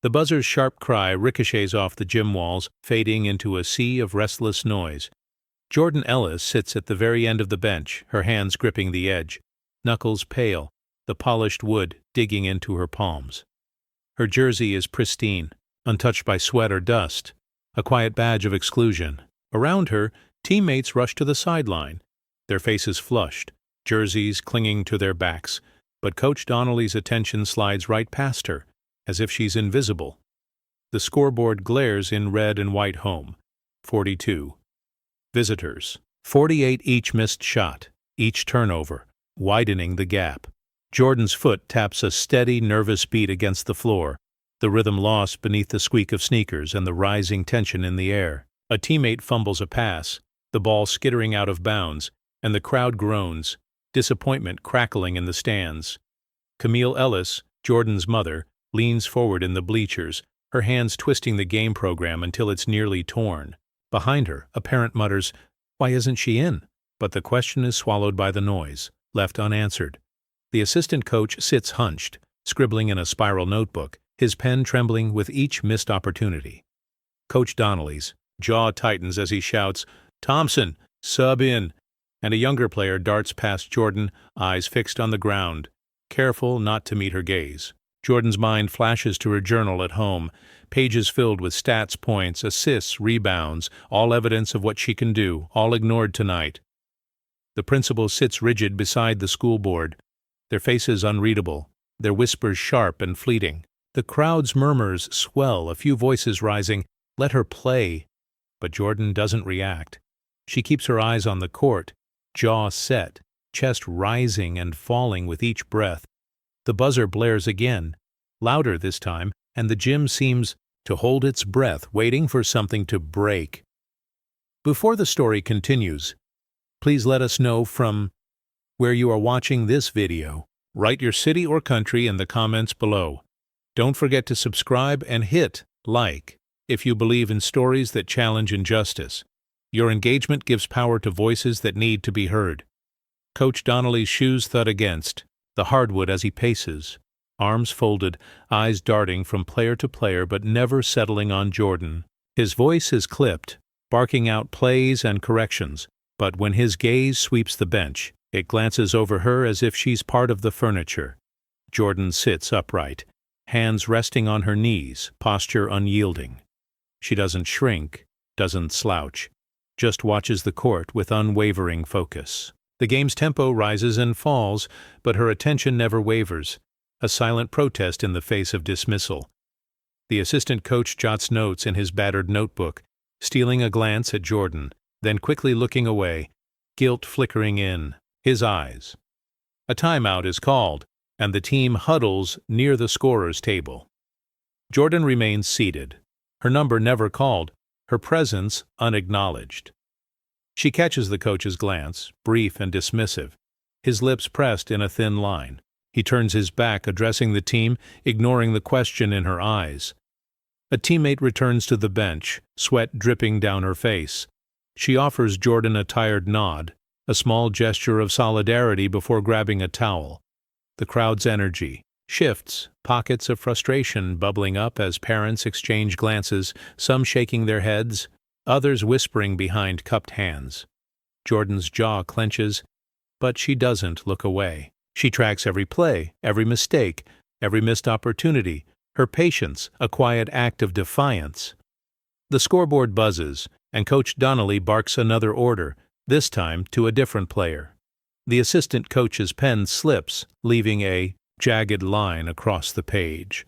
The buzzer's sharp cry ricochets off the gym walls, fading into a sea of restless noise. Jordyn Ellis sits at the very end of the bench, her hands gripping the edge, knuckles pale, the polished wood digging into her palms. Her jersey is pristine, untouched by sweat or dust, a quiet badge of exclusion. Around her, teammates rush to the sideline, their faces flushed, jerseys clinging to their backs, but Coach Donnelly's attention slides right past her, as if she's invisible. The scoreboard glares in red and white home. 42. Visitors. 48 each missed shot, each turnover, widening the gap. Jordyn's foot taps a steady, nervous beat against the floor, the rhythm lost beneath the squeak of sneakers and the rising tension in the air. A teammate fumbles a pass, the ball skittering out of bounds, and the crowd groans, disappointment crackling in the stands. Camille Ellis, Jordyn's mother, leans forward in the bleachers, her hands twisting the game program until it's nearly torn. Behind her, a parent mutters, "Why isn't she in?" But the question is swallowed by the noise, left unanswered. The assistant coach sits hunched, scribbling in a spiral notebook, his pen trembling with each missed opportunity. Coach Donnelly's jaw tightens as he shouts, "Thompson, sub in," and a younger player darts past Jordyn, eyes fixed on the ground, careful not to meet her gaze. Jordyn's mind flashes to her journal at home, pages filled with stats points, assists, rebounds, all evidence of what she can do, all ignored tonight. The principal sits rigid beside the school board, their faces unreadable, their whispers sharp and fleeting. The crowd's murmurs swell, a few voices rising, "Let her play." But Jordyn doesn't react. She keeps her eyes on the court, jaw set, chest rising and falling with each breath. The buzzer blares again, louder this time, and the gym seems to hold its breath, waiting for something to break. Before the story continues, please let us know from where you are watching this video. Write your city or country in the comments below. Don't forget to subscribe and hit like if you believe in stories that challenge injustice. Your engagement gives power to voices that need to be heard. Coach Donnelly's shoes thud against the hardwood as he paces, arms folded, eyes darting from player to player but never settling on Jordyn. His voice is clipped, barking out plays and corrections, but when his gaze sweeps the bench, it glances over her as if she's part of the furniture. Jordyn sits upright, hands resting on her knees, posture unyielding. She doesn't shrink, doesn't slouch, just watches the court with unwavering focus. The game's tempo rises and falls, but her attention never wavers, a silent protest in the face of dismissal. The assistant coach jots notes in his battered notebook, stealing a glance at Jordyn, then quickly looking away, guilt flickering in his eyes. A timeout is called, and the team huddles near the scorer's table. Jordyn remains seated, her number never called, her presence unacknowledged. She catches the coach's glance, brief and dismissive, his lips pressed in a thin line. He turns his back, addressing the team, ignoring the question in her eyes. A teammate returns to the bench, sweat dripping down her face. She offers Jordyn a tired nod, a small gesture of solidarity before grabbing a towel. The crowd's energy shifts, pockets of frustration bubbling up as parents exchange glances, some shaking their heads, others whispering behind cupped hands. Jordyn's jaw clenches, but she doesn't look away. She tracks every play, every mistake, every missed opportunity, her patience a quiet act of defiance. The scoreboard buzzes, and Coach Donnelly barks another order, this time to a different player. The assistant coach's pen slips, leaving a jagged line across the page.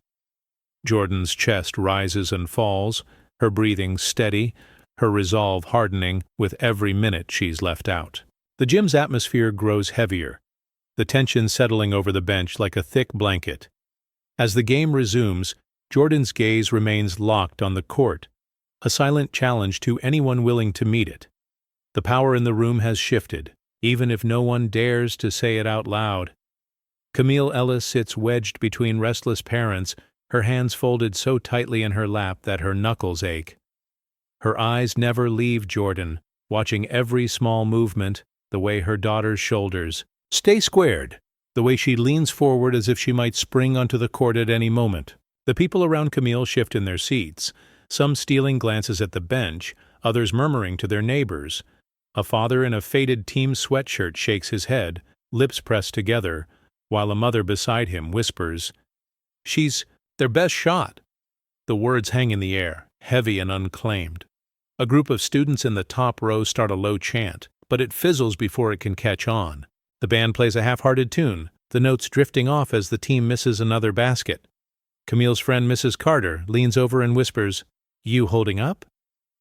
Jordyn's chest rises and falls, her breathing steady, her resolve hardening with every minute she's left out. The gym's atmosphere grows heavier, the tension settling over the bench like a thick blanket. As the game resumes, Jordyn's gaze remains locked on the court, a silent challenge to anyone willing to meet it. The power in the room has shifted, even if no one dares to say it out loud. Camille Ellis sits wedged between restless parents, her hands folded so tightly in her lap that her knuckles ache. Her eyes never leave Jordyn, watching every small movement, the way her daughter's shoulders stay squared, the way she leans forward as if she might spring onto the court at any moment. The people around Camille shift in their seats, some stealing glances at the bench, others murmuring to their neighbors. A father in a faded team sweatshirt shakes his head, lips pressed together, while a mother beside him whispers, "She's their best shot." The words hang in the air, heavy and unclaimed. A group of students in the top row start a low chant, but it fizzles before it can catch on. The band plays a half-hearted tune, the notes drifting off as the team misses another basket. Camille's friend Mrs. Carter leans over and whispers, "You holding up?"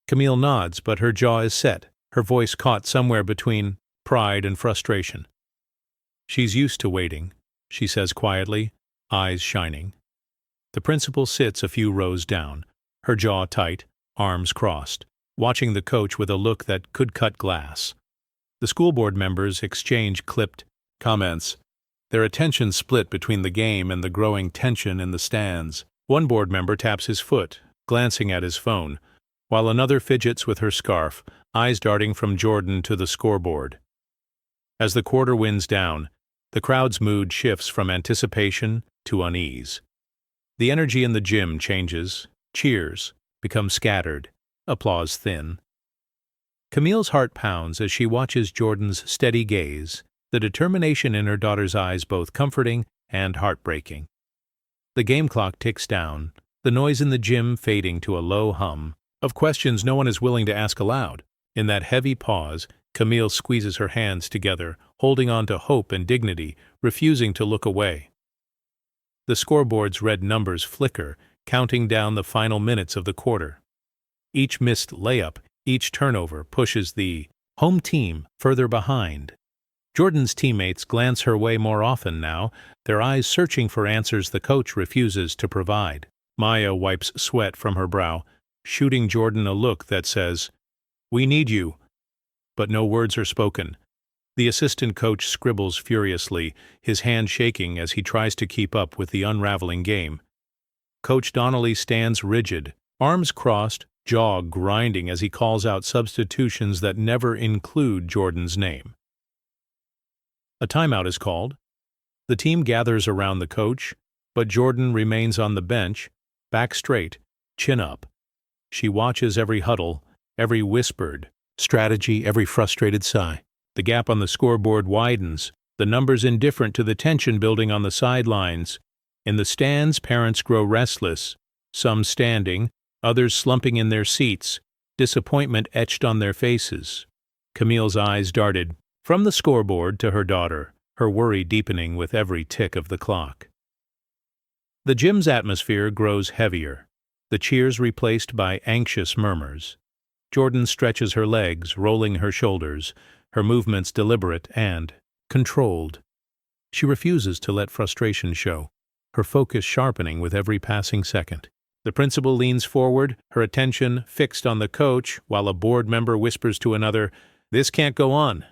Camille nods, but her jaw is set, her voice caught somewhere between pride and frustration. "She's used to waiting," she says quietly, eyes shining. The principal sits a few rows down, her jaw tight, arms crossed, watching the coach with a look that could cut glass. The school board members exchange clipped comments, their attention split between the game and the growing tension in the stands. One board member taps his foot, glancing at his phone, while another fidgets with her scarf, eyes darting from Jordyn to the scoreboard. As the quarter winds down, the crowd's mood shifts from anticipation to unease. The energy in the gym changes, cheers become scattered, applause thin. Camille's heart pounds as she watches Jordyn's steady gaze, the determination in her daughter's eyes both comforting and heartbreaking. The game clock ticks down, the noise in the gym fading to a low hum of questions no one is willing to ask aloud. In that heavy pause, Camille squeezes her hands together, holding on to hope and dignity, refusing to look away. The scoreboard's red numbers flicker, counting down the final minutes of the quarter. Each missed layup, each turnover pushes the home team further behind. Jordyn's teammates glance her way more often now, their eyes searching for answers the coach refuses to provide. Maya wipes sweat from her brow, shooting Jordyn a look that says, "We need you." But no words are spoken. The assistant coach scribbles furiously, his hand shaking as he tries to keep up with the unraveling game. Coach Donnelly stands rigid, arms crossed, jaw grinding as he calls out substitutions that never include Jordyn's name. A timeout is called. The team gathers around the coach, but Jordyn remains on the bench, back straight, chin up. She watches every huddle, every whispered strategy, every frustrated sigh. The gap on the scoreboard widens, the numbers indifferent to the tension building on the sidelines. In the stands, parents grow restless, some standing, others slumping in their seats, disappointment etched on their faces. Camille's eyes darted from the scoreboard to her daughter, her worry deepening with every tick of the clock. The gym's atmosphere grows heavier, the cheers replaced by anxious murmurs. Jordyn stretches her legs, rolling her shoulders, her movements deliberate and controlled. She refuses to let frustration show, her focus sharpening with every passing second. The principal leans forward, her attention fixed on the coach, while a board member whispers to another, "This can't go on."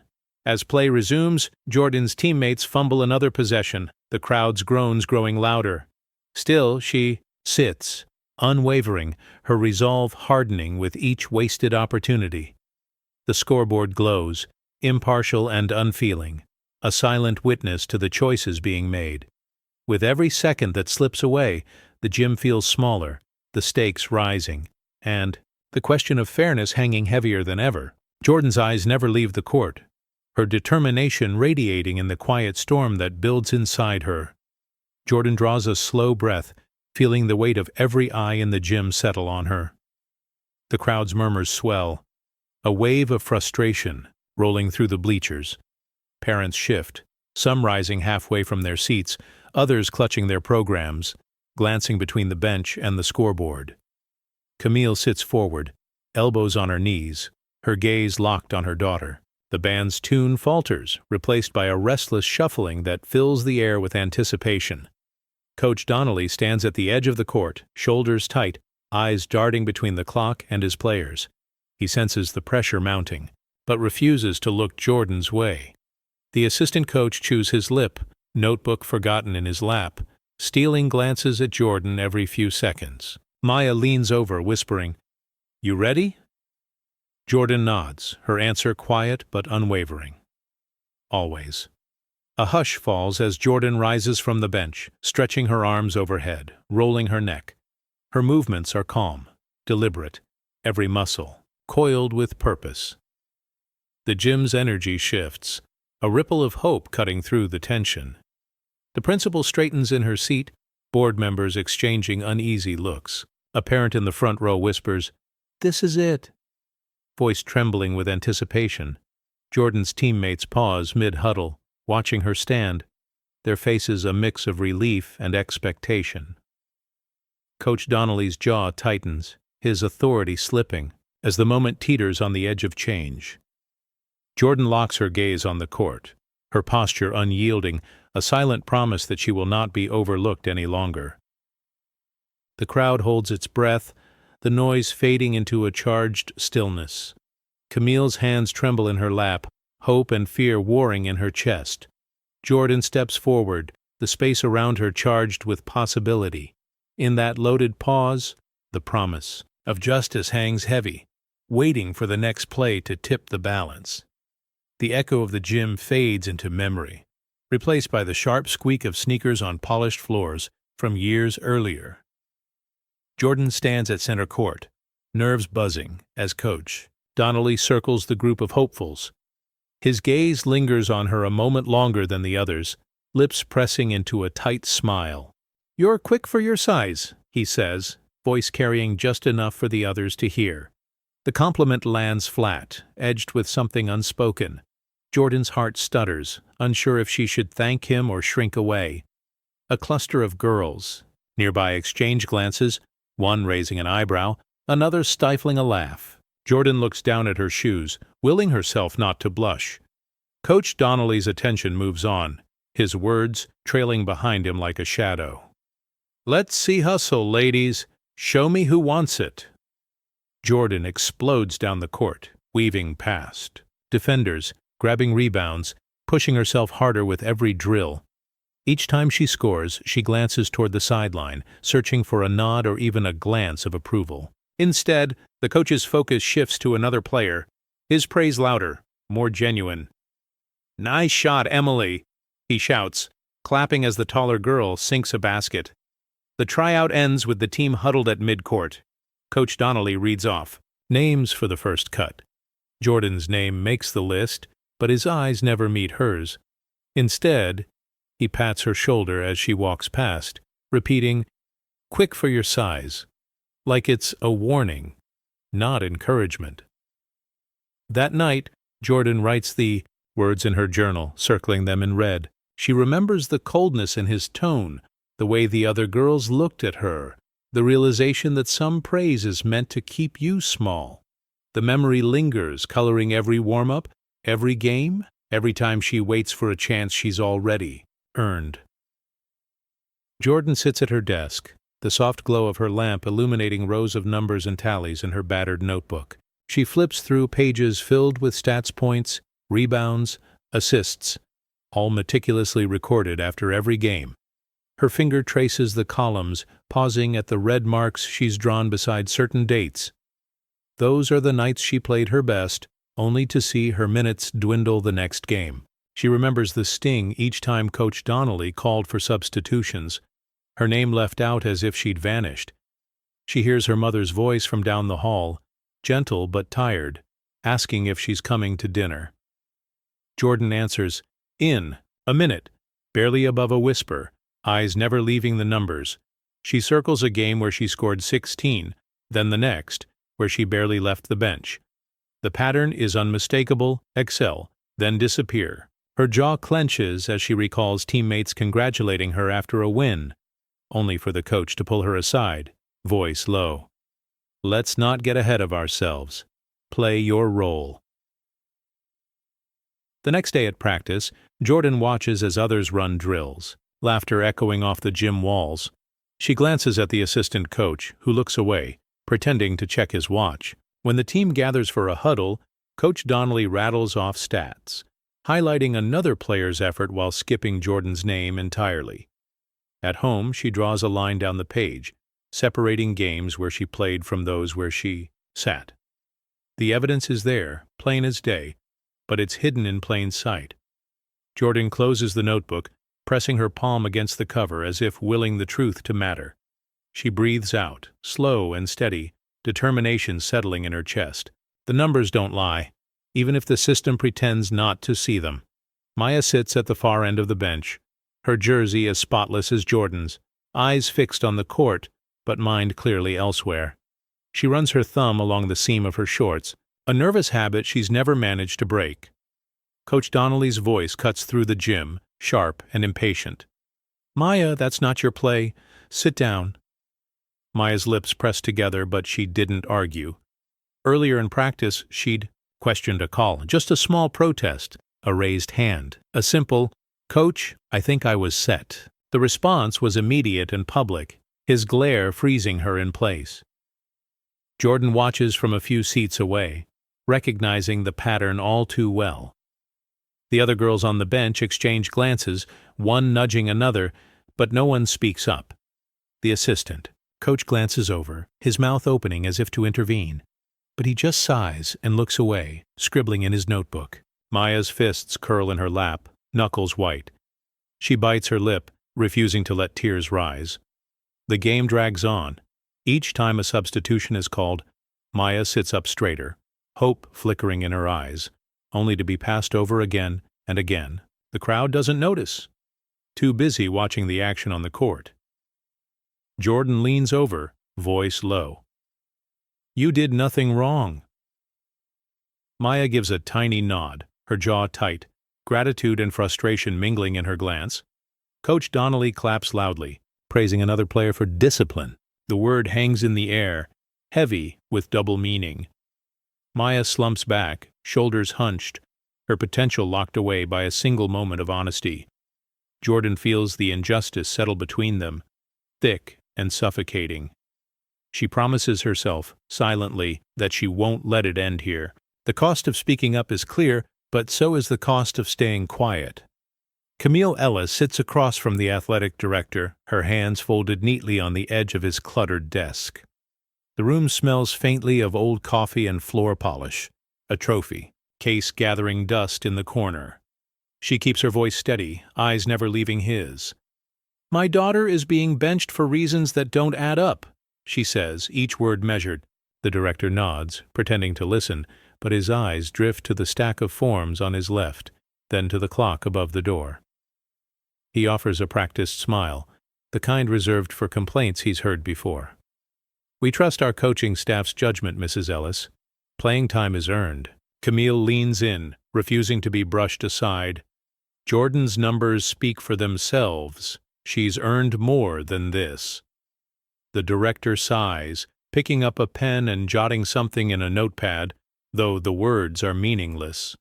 As play resumes, Jordyn's teammates fumble another possession, the crowd's groans growing louder. Still, she sits, unwavering, her resolve hardening with each wasted opportunity. The scoreboard glows, impartial and unfeeling, a silent witness to the choices being made. With every second that slips away, the gym feels smaller, the stakes rising, and the question of fairness hanging heavier than ever. Jordyn's eyes never leave the court, her determination radiating in the quiet storm that builds inside her. Jordyn draws a slow breath, feeling the weight of every eye in the gym settle on her. The crowd's murmurs swell, a wave of frustration rolling through the bleachers. Parents shift, some rising halfway from their seats, others clutching their programs, glancing between the bench and the scoreboard. Camille sits forward, elbows on her knees, her gaze locked on her daughter. The band's tune falters, replaced by a restless shuffling that fills the air with anticipation. Coach Donnelly stands at the edge of the court, shoulders tight, eyes darting between the clock and his players. He senses the pressure mounting, but refuses to look Jordyn's way. The assistant coach chews his lip, notebook forgotten in his lap, stealing glances at Jordyn every few seconds. Maya leans over, whispering, "You ready?" Jordyn nods, her answer quiet but unwavering. Always. A hush falls as Jordyn rises from the bench, stretching her arms overhead, rolling her neck. Her movements are calm, deliberate, every muscle coiled with purpose. The gym's energy shifts, a ripple of hope cutting through the tension. The principal straightens in her seat, board members exchanging uneasy looks. A parent in the front row whispers, "This is it." Voice trembling with anticipation. Jordyn's teammates pause mid-huddle, watching her stand, their faces a mix of relief and expectation. Coach Donnelly's jaw tightens, his authority slipping, as the moment teeters on the edge of change. Jordyn locks her gaze on the court, her posture unyielding, a silent promise that she will not be overlooked any longer. The crowd holds its breath, the noise fading into a charged stillness. Camille's hands tremble in her lap, hope and fear warring in her chest. Jordyn steps forward, the space around her charged with possibility. In that loaded pause, the promise of justice hangs heavy, waiting for the next play to tip the balance. The echo of the gym fades into memory, replaced by the sharp squeak of sneakers on polished floors from years earlier. Jordyn stands at center court, nerves buzzing, as Coach Donnelly circles the group of hopefuls. His gaze lingers on her a moment longer than the others, lips pressing into a tight smile. "You're quick for your size," he says, voice carrying just enough for the others to hear. The compliment lands flat, edged with something unspoken. Jordyn's heart stutters, unsure if she should thank him or shrink away. A cluster of girls nearby exchange glances, one raising an eyebrow, another stifling a laugh. Jordyn looks down at her shoes, willing herself not to blush. Coach Donnelly's attention moves on, his words trailing behind him like a shadow. "Let's see hustle, ladies. Show me who wants it." Jordyn explodes down the court, weaving past defenders, grabbing rebounds, pushing herself harder with every drill. Each time she scores, she glances toward the sideline, searching for a nod or even a glance of approval. Instead, the coach's focus shifts to another player, his praise louder, more genuine. "Nice shot, Emily," he shouts, clapping as the taller girl sinks a basket. The tryout ends with the team huddled at midcourt. Coach Donnelly reads off names for the first cut. Jordyn's name makes the list, but his eyes never meet hers. Instead, he pats her shoulder as she walks past, repeating, "Quick for your size," like it's a warning, not encouragement. That night, Jordyn writes the words in her journal, circling them in red. She remembers the coldness in his tone, the way the other girls looked at her, the realization that some praise is meant to keep you small. The memory lingers, coloring every warm-up, every game, every time she waits for a chance she's already earned. Jordyn sits at her desk, the soft glow of her lamp illuminating rows of numbers and tallies in her battered notebook. She flips through pages filled with stats points, rebounds, assists, all meticulously recorded after every game. Her finger traces the columns, pausing at the red marks she's drawn beside certain dates. Those are the nights she played her best, only to see her minutes dwindle the next game. She remembers the sting each time Coach Donnelly called for substitutions, her name left out as if she'd vanished. She hears her mother's voice from down the hall, gentle but tired, asking if she's coming to dinner. Jordyn answers, "In a minute," barely above a whisper, eyes never leaving the numbers. She circles a game where she scored 16, then the next, where she barely left the bench. The pattern is unmistakable, excel, then disappear. Her jaw clenches as she recalls teammates congratulating her after a win, only for the coach to pull her aside, voice low. "Let's not get ahead of ourselves. Play your role." The next day at practice, Jordyn watches as others run drills, laughter echoing off the gym walls. She glances at the assistant coach, who looks away, pretending to check his watch. When the team gathers for a huddle, Coach Donnelly rattles off stats, highlighting another player's effort while skipping Jordyn's name entirely. At home, she draws a line down the page, separating games where she played from those where she sat. The evidence is there, plain as day, but it's hidden in plain sight. Jordyn closes the notebook, pressing her palm against the cover as if willing the truth to matter. She breathes out, slow and steady, determination settling in her chest. The numbers don't lie, even if the system pretends not to see them. Maya sits at the far end of the bench, her jersey as spotless as Jordyn's, eyes fixed on the court, but mind clearly elsewhere. She runs her thumb along the seam of her shorts, a nervous habit she's never managed to break. Coach Donnelly's voice cuts through the gym, sharp and impatient. "Maya, that's not your play. Sit down." Maya's lips pressed together, but she didn't argue. Earlier in practice, she'd questioned a call, just a small protest, a raised hand, a simple, "Coach, I think I was set." The response was immediate and public, his glare freezing her in place. Jordyn watches from a few seats away, recognizing the pattern all too well. The other girls on the bench exchange glances, one nudging another, but no one speaks up. The assistant, Coach, glances over, his mouth opening as if to intervene. But he just sighs and looks away, scribbling in his notebook. Maya's fists curl in her lap, knuckles white. She bites her lip, refusing to let tears rise. The game drags on. Each time a substitution is called, Maya sits up straighter, hope flickering in her eyes, only to be passed over again and again. The crowd doesn't notice, too busy watching the action on the court. Jordyn leans over, voice low. "You did nothing wrong." Maya gives a tiny nod, her jaw tight, gratitude and frustration mingling in her glance. Coach Donnelly claps loudly, praising another player for discipline. The word hangs in the air, heavy with double meaning. Maya slumps back, shoulders hunched, her potential locked away by a single moment of honesty. Jordyn feels the injustice settle between them, thick and suffocating. She promises herself, silently, that she won't let it end here. The cost of speaking up is clear, but so is the cost of staying quiet. Jordyn Ellis sits across from the athletic director, her hands folded neatly on the edge of his cluttered desk. The room smells faintly of old coffee and floor polish, a trophy case gathering dust in the corner. She keeps her voice steady, eyes never leaving his. "My daughter is being benched for reasons that don't add up," she says, each word measured. The director nods, pretending to listen, but his eyes drift to the stack of forms on his left, then to the clock above the door. He offers a practiced smile, the kind reserved for complaints he's heard before. "We trust our coaching staff's judgment, Mrs. Ellis. Playing time is earned." Camille leans in, refusing to be brushed aside. Jordyn's numbers speak for themselves. She's earned more than this. The director sighs, picking up a pen and jotting something in a notepad, though the words are meaningless.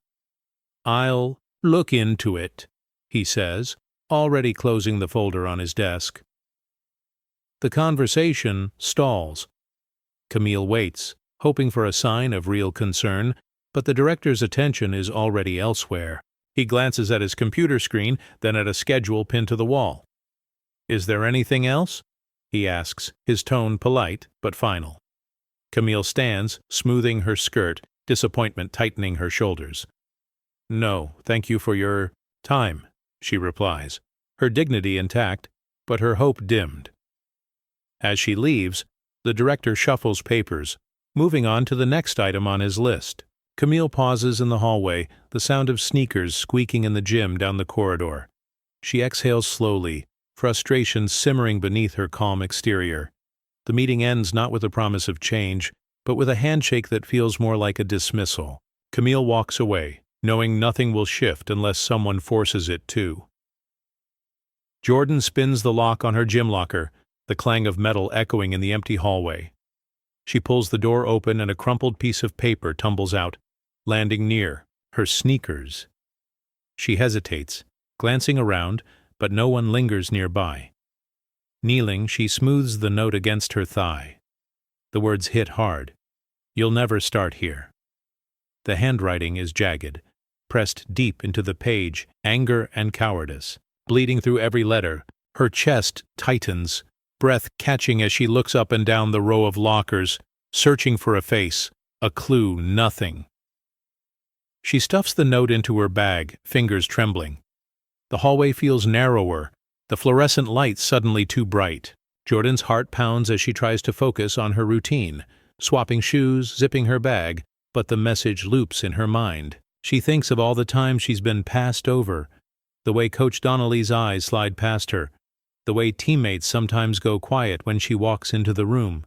"I'll look into it," he says, already closing the folder on his desk. The conversation stalls. Camille waits, hoping for a sign of real concern, but the director's attention is already elsewhere. He glances at his computer screen, then at a schedule pinned to the wall. "Is there anything else?" he asks, his tone polite but final. Camille stands, smoothing her skirt, disappointment tightening her shoulders. "No, thank you for your time," she replies, her dignity intact, but her hope dimmed. As she leaves, the director shuffles papers, moving on to the next item on his list. Camille pauses in the hallway, the sound of sneakers squeaking in the gym down the corridor. She exhales slowly, frustration simmering beneath her calm exterior. The meeting ends not with a promise of change, but with a handshake that feels more like a dismissal. Camille walks away, knowing nothing will shift unless someone forces it to. Jordyn spins the lock on her gym locker, the clang of metal echoing in the empty hallway. She pulls the door open and a crumpled piece of paper tumbles out, landing near her sneakers. She hesitates, glancing around, but no one lingers nearby. Kneeling, she smooths the note against her thigh. The words hit hard. "You'll never start here." The handwriting is jagged, pressed deep into the page, anger and cowardice. Bleeding through every letter, her chest tightens, breath catching as she looks up and down the row of lockers, searching for a face, a clue, nothing. She stuffs the note into her bag, fingers trembling. The hallway feels narrower, the fluorescent light suddenly too bright. Jordyn's heart pounds as she tries to focus on her routine, swapping shoes, zipping her bag, but the message loops in her mind. She thinks of all the times she's been passed over, the way Coach Donnelly's eyes slide past her, the way teammates sometimes go quiet when she walks into the room.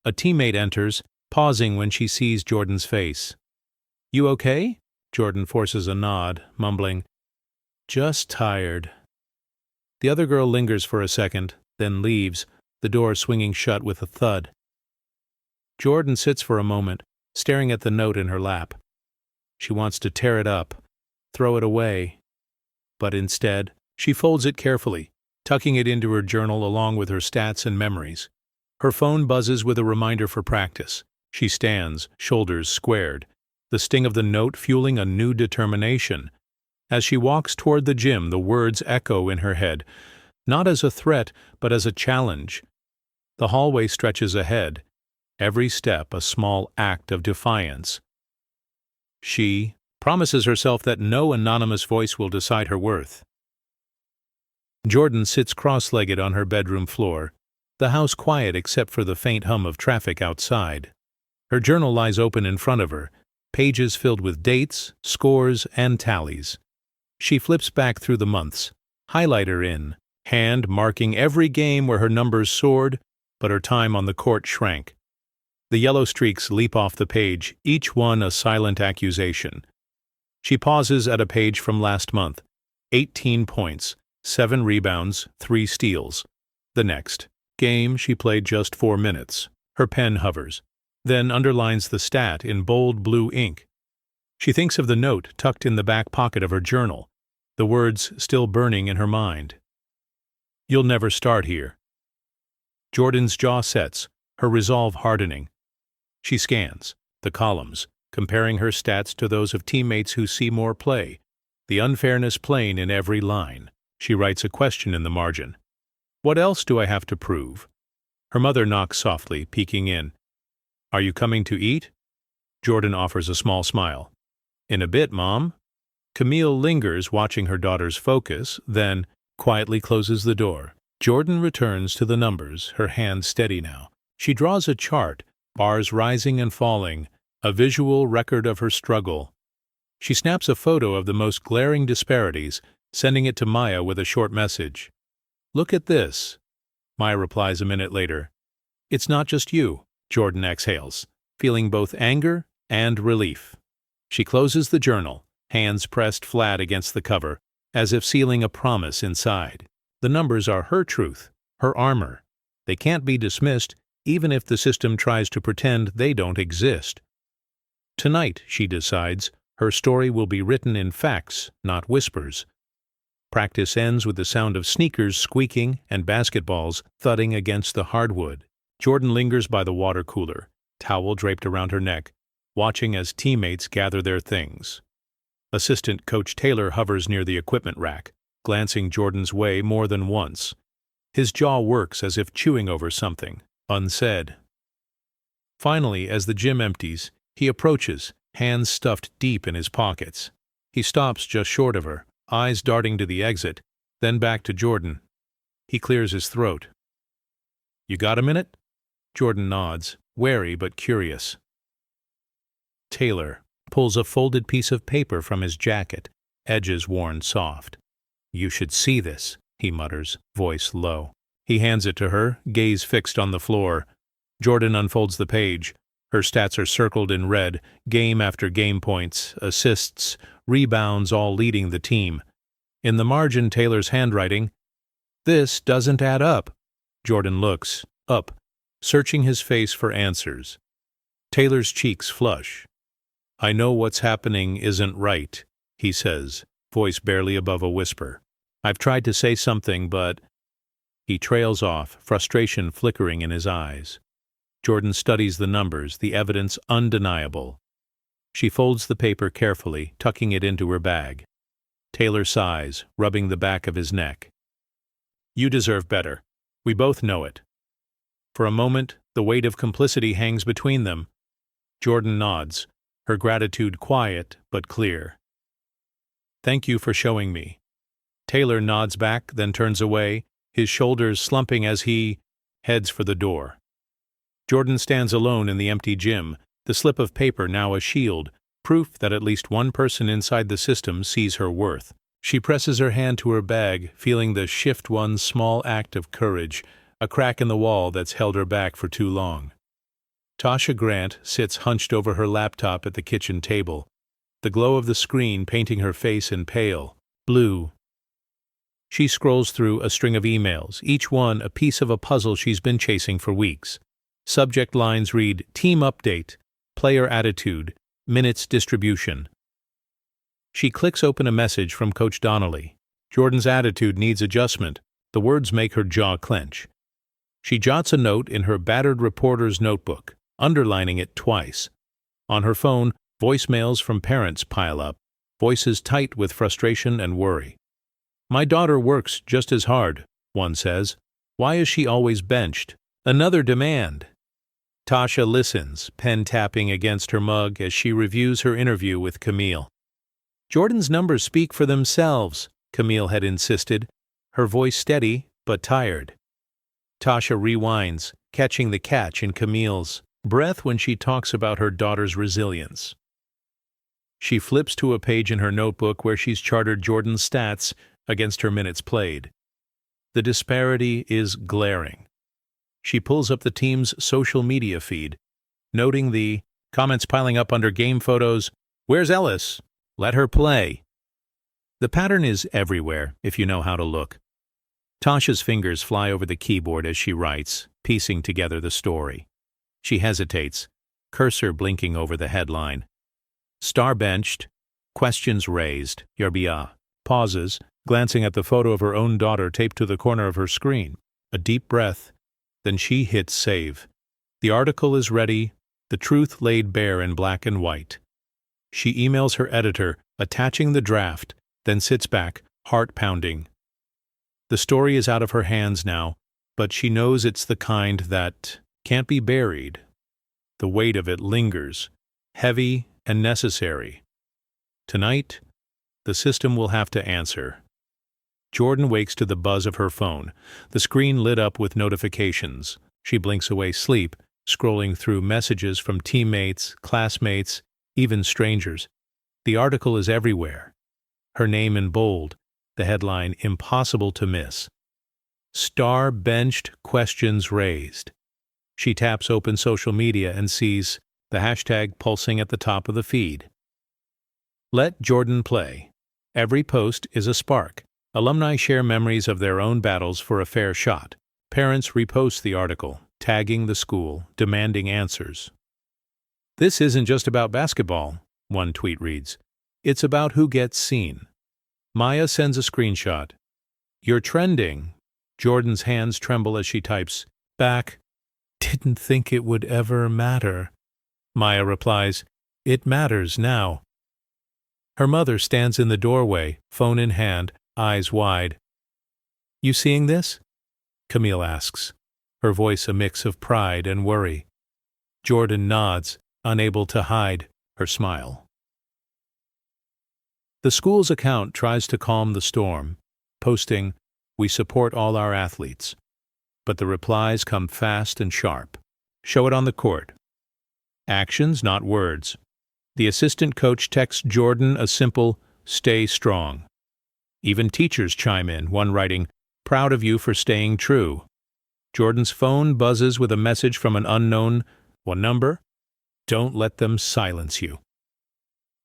A teammate enters, pausing when she sees Jordyn's face. "You okay?" Jordyn forces a nod, mumbling, "Just tired." The other girl lingers for a second, then leaves, the door swinging shut with a thud. Jordyn sits for a moment, staring at the note in her lap. She wants to tear it up, throw it away, but instead, she folds it carefully, tucking it into her journal along with her stats and memories. Her phone buzzes with a reminder for practice. She stands, shoulders squared, the sting of the note fueling a new determination. As she walks toward the gym, the words echo in her head, not as a threat, but as a challenge. The hallway stretches ahead, every step a small act of defiance. She promises herself that no anonymous voice will decide her worth. Jordyn sits cross-legged on her bedroom floor, the house quiet except for the faint hum of traffic outside. Her journal lies open in front of her, pages filled with dates, scores, and tallies. She flips back through the months, highlighter in, hand marking every game where her numbers soared, but her time on the court shrank. The yellow streaks leap off the page, each one a silent accusation. She pauses at a page from last month. 18 points, 7 rebounds, 3 steals. The next game, she played just 4 minutes. Her pen hovers, then underlines the stat in bold blue ink. She thinks of the note tucked in the back pocket of her journal, the words still burning in her mind. "You'll never start here." Jordyn's jaw sets, her resolve hardening. She scans the columns, comparing her stats to those of teammates who see more play, the unfairness plain in every line. She writes a question in the margin. "What else do I have to prove?" Her mother knocks softly, peeking in. "Are you coming to eat?" Jordyn offers a small smile. "In a bit, Mom." Camille lingers, watching her daughter's focus, then quietly closes the door. Jordyn returns to the numbers, her hand steady now. She draws a chart, bars rising and falling, a visual record of her struggle. She snaps a photo of the most glaring disparities, sending it to Maya with a short message. "Look at this." Maya replies a minute later. "It's not just you," Jordyn exhales, feeling both anger and relief. She closes the journal, hands pressed flat against the cover, as if sealing a promise inside. The numbers are her truth, her armor. They can't be dismissed, even if the system tries to pretend they don't exist. Tonight, she decides, her story will be written in facts, not whispers. Practice ends with the sound of sneakers squeaking and basketballs thudding against the hardwood. Jordyn lingers by the water cooler, towel draped around her neck, watching as teammates gather their things. Assistant Coach Taylor hovers near the equipment rack, glancing Jordyn's way more than once. His jaw works as if chewing over something, unsaid. Finally, as the gym empties, he approaches, hands stuffed deep in his pockets. He stops just short of her, eyes darting to the exit, then back to Jordyn. He clears his throat. "You got a minute?" Jordyn nods, wary but curious. Taylor pulls a folded piece of paper from his jacket, edges worn soft. "You should see this," he mutters, voice low. He hands it to her, gaze fixed on the floor. Jordyn unfolds the page. Her stats are circled in red, game after game points, assists, rebounds, all leading the team. In the margin, Taylor's handwriting. "This doesn't add up." Jordyn looks up, searching his face for answers. Taylor's cheeks flush. "I know what's happening isn't right," he says, voice barely above a whisper. "I've tried to say something, but—" He trails off, frustration flickering in his eyes. Jordyn studies the numbers, the evidence undeniable. She folds the paper carefully, tucking it into her bag. Taylor sighs, rubbing the back of his neck. "You deserve better. We both know it." For a moment, the weight of complicity hangs between them. Jordyn nods, her gratitude quiet but clear. "Thank you for showing me." Taylor nods back, then turns away, his shoulders slumping as he heads for the door. Jordyn stands alone in the empty gym, the slip of paper now a shield, proof that at least one person inside the system sees her worth. She presses her hand to her bag, feeling the shift one small act of courage, a crack in the wall that's held her back for too long. Tasha Grant sits hunched over her laptop at the kitchen table, the glow of the screen painting her face in pale blue. She scrolls through a string of emails, each one a piece of a puzzle she's been chasing for weeks. Subject lines read, Team Update, Player Attitude, Minutes Distribution. She clicks open a message from Coach Donnelly. Jordyn's attitude needs adjustment. The words make her jaw clench. She jots a note in her battered reporter's notebook, underlining it twice. On her phone, voicemails from parents pile up, voices tight with frustration and worry. My daughter works just as hard, one says. Why is she always benched? Another demand. Tasha listens, pen tapping against her mug as she reviews her interview with Camille. Jordyn's numbers speak for themselves, Camille had insisted, her voice steady but tired. Tasha rewinds, catching the catch in Camille's breath when she talks about her daughter's resilience. She flips to a page in her notebook where she's charted Jordyn's stats against her minutes played. The disparity is glaring. She pulls up the team's social media feed, noting the comments piling up under game photos. Where's Ellis? Let her play. The pattern is everywhere, if you know how to look. Tasha's fingers fly over the keyboard as she writes, piecing together the story. She hesitates, cursor blinking over the headline. Star benched, questions raised, Yerbia. Pauses, glancing at the photo of her own daughter taped to the corner of her screen. A deep breath, then she hits save. The article is ready, the truth laid bare in black and white. She emails her editor, attaching the draft, then sits back, heart pounding. The story is out of her hands now, but she knows it's the kind that can't be buried. The weight of it lingers, heavy and necessary. Tonight, the system will have to answer. Jordyn wakes to the buzz of her phone, the screen lit up with notifications. She blinks away sleep, scrolling through messages from teammates, classmates, even strangers. The article is everywhere. Her name in bold, the headline impossible to miss. Star benched, questions raised. She taps open social media and sees the hashtag pulsing at the top of the feed. Let Jordyn play. Every post is a spark. Alumni share memories of their own battles for a fair shot. Parents repost the article, tagging the school, demanding answers. This isn't just about basketball, one tweet reads. It's about who gets seen. Maya sends a screenshot. You're trending. Jordyn's hands tremble as she types, back. Didn't think it would ever matter. Maya replies, it matters now. Her mother stands in the doorway, phone in hand, eyes wide. You seeing this? Camille asks, her voice a mix of pride and worry. Jordyn nods, unable to hide her smile. The school's account tries to calm the storm, posting, "We support all our athletes." But the replies come fast and sharp. Show it on the court. Actions, not words. The assistant coach texts Jordyn a simple, "Stay strong." Even teachers chime in, one writing, "Proud of you for staying true." Jordyn's phone buzzes with a message from an unknown, "What number?" "Don't let them silence you."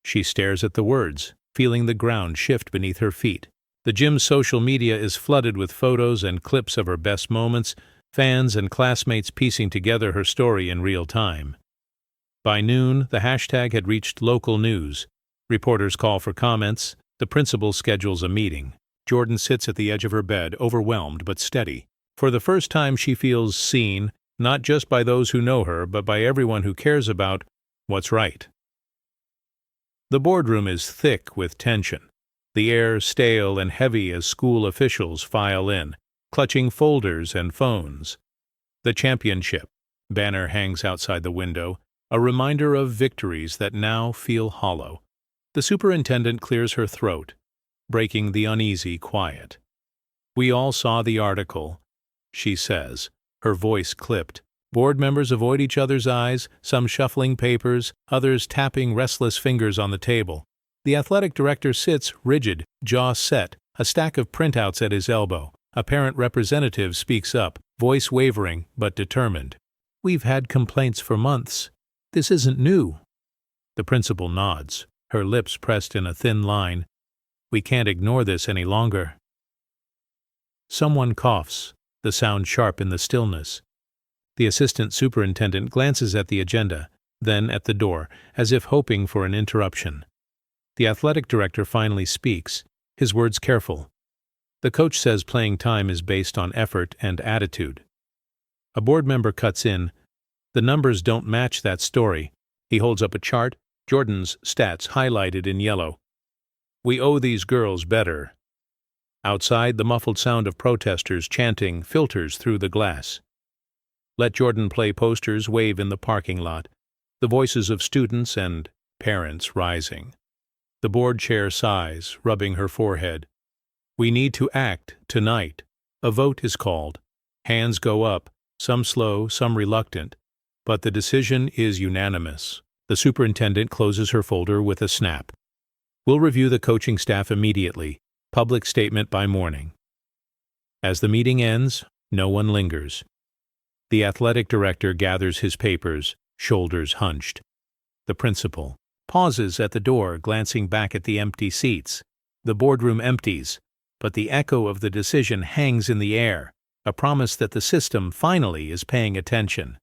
She stares at the words, feeling the ground shift beneath her feet. The gym's social media is flooded with photos and clips of her best moments, fans and classmates piecing together her story in real time. By noon, the hashtag had reached local news. Reporters call for comments. The principal schedules a meeting. Jordyn sits at the edge of her bed, overwhelmed but steady. For the first time she feels seen, not just by those who know her, but by everyone who cares about what's right. The boardroom is thick with tension. The air stale and heavy as school officials file in, clutching folders and phones. The championship banner hangs outside the window, a reminder of victories that now feel hollow. The superintendent clears her throat. breaking the uneasy quiet. "We all saw the article," she says, her voice clipped. Board members avoid each other's eyes, some shuffling papers, others tapping restless fingers on the table. The athletic director sits rigid, jaw set, a stack of printouts at his elbow. A parent representative speaks up, voice wavering but determined. "We've had complaints for months. This isn't new." The principal nods, her lips pressed in a thin line. "We can't ignore this any longer." Someone coughs, the sound sharp in the stillness. The assistant superintendent glances at the agenda, then at the door, as if hoping for an interruption. The athletic director finally speaks, his words careful. The coach says playing time is based on effort and attitude. A board member cuts in. "The numbers don't match that story." He holds up a chart, Jordyn's stats highlighted in yellow. "We owe these girls better." Outside, the muffled sound of protesters chanting filters through the glass. "Let Jordyn play" posters wave in the parking lot, the voices of students and parents rising. The board chair sighs, rubbing her forehead. "We need to act tonight." A vote is called. Hands go up, some slow, some reluctant, but the decision is unanimous. The superintendent closes her folder with a snap. "We'll review the coaching staff immediately. Public statement by morning." As the meeting ends, no one lingers. The athletic director gathers his papers, shoulders hunched. The principal pauses at the door, glancing back at the empty seats. The boardroom empties, but the echo of the decision hangs in the air, a promise that the system finally is paying attention.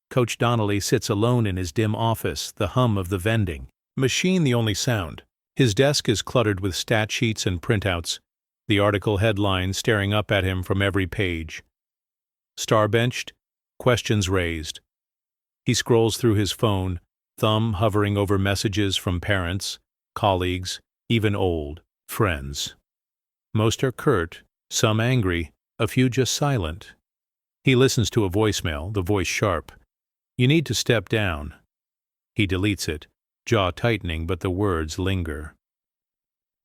Coach Donnelly sits alone in his dim office, the hum of the vending machine the only sound. His desk is cluttered with stat sheets and printouts, the article headlines staring up at him from every page. Star-benched, questions raised. He scrolls through his phone, thumb hovering over messages from parents, colleagues, even old friends. Most are curt, some angry, a few just silent. He listens to a voicemail, the voice sharp. "You need to step down." He deletes it, jaw tightening, but the words linger.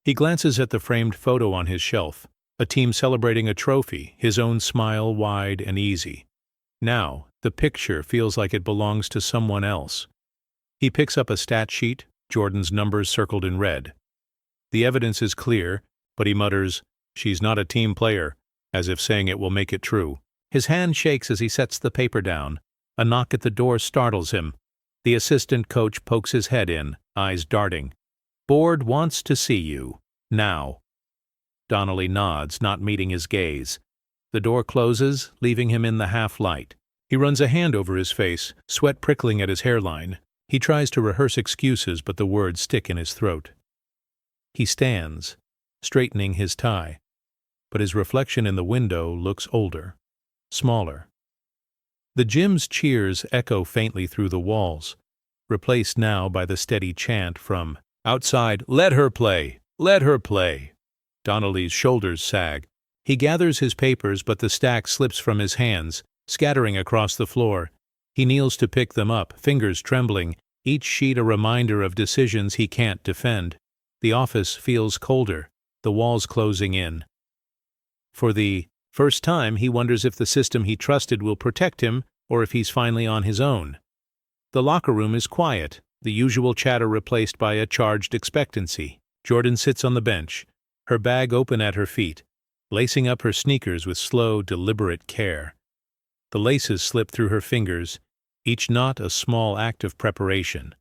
He glances at the framed photo on his shelf, a team celebrating a trophy, his own smile wide and easy. Now, the picture feels like it belongs to someone else. He picks up a stat sheet, Jordyn's numbers circled in red. The evidence is clear, but he mutters, "She's not a team player," as if saying it will make it true. His hand shakes as he sets the paper down. A knock at the door startles him. The assistant coach pokes his head in, eyes darting. "Board wants to see you. Now." Donnelly nods, not meeting his gaze. The door closes, leaving him in the half-light. He runs a hand over his face, sweat prickling at his hairline. He tries to rehearse excuses, but the words stick in his throat. He stands, straightening his tie, but his reflection in the window looks older, smaller. The gym's cheers echo faintly through the walls, replaced now by the steady chant from outside, "Let her play! Let her play!" Donnelly's shoulders sag. He gathers his papers, but the stack slips from his hands, scattering across the floor. He kneels to pick them up, fingers trembling, each sheet a reminder of decisions he can't defend. The office feels colder, the walls closing in. For the first time, he wonders if the system he trusted will protect him or if he's finally on his own. The locker room is quiet, the usual chatter replaced by a charged expectancy. Jordyn sits on the bench, her bag open at her feet, lacing up her sneakers with slow, deliberate care. The laces slip through her fingers, each knot a small act of preparation.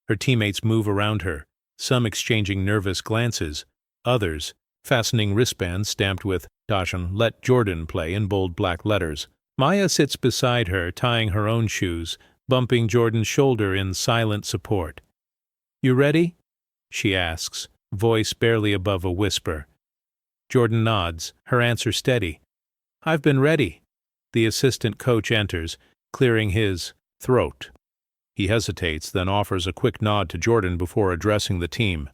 Her teammates move around her, some exchanging nervous glances, others fastening wristbands stamped with "Dajan, let Jordyn play" in bold black letters. Maya sits beside her, tying her own shoes, bumping Jordyn's shoulder in silent support. "You ready?" she asks, voice barely above a whisper. Jordyn nods, her answer steady. "I've been ready." The assistant coach enters, clearing his throat. He hesitates, then offers a quick nod to Jordyn before addressing the team.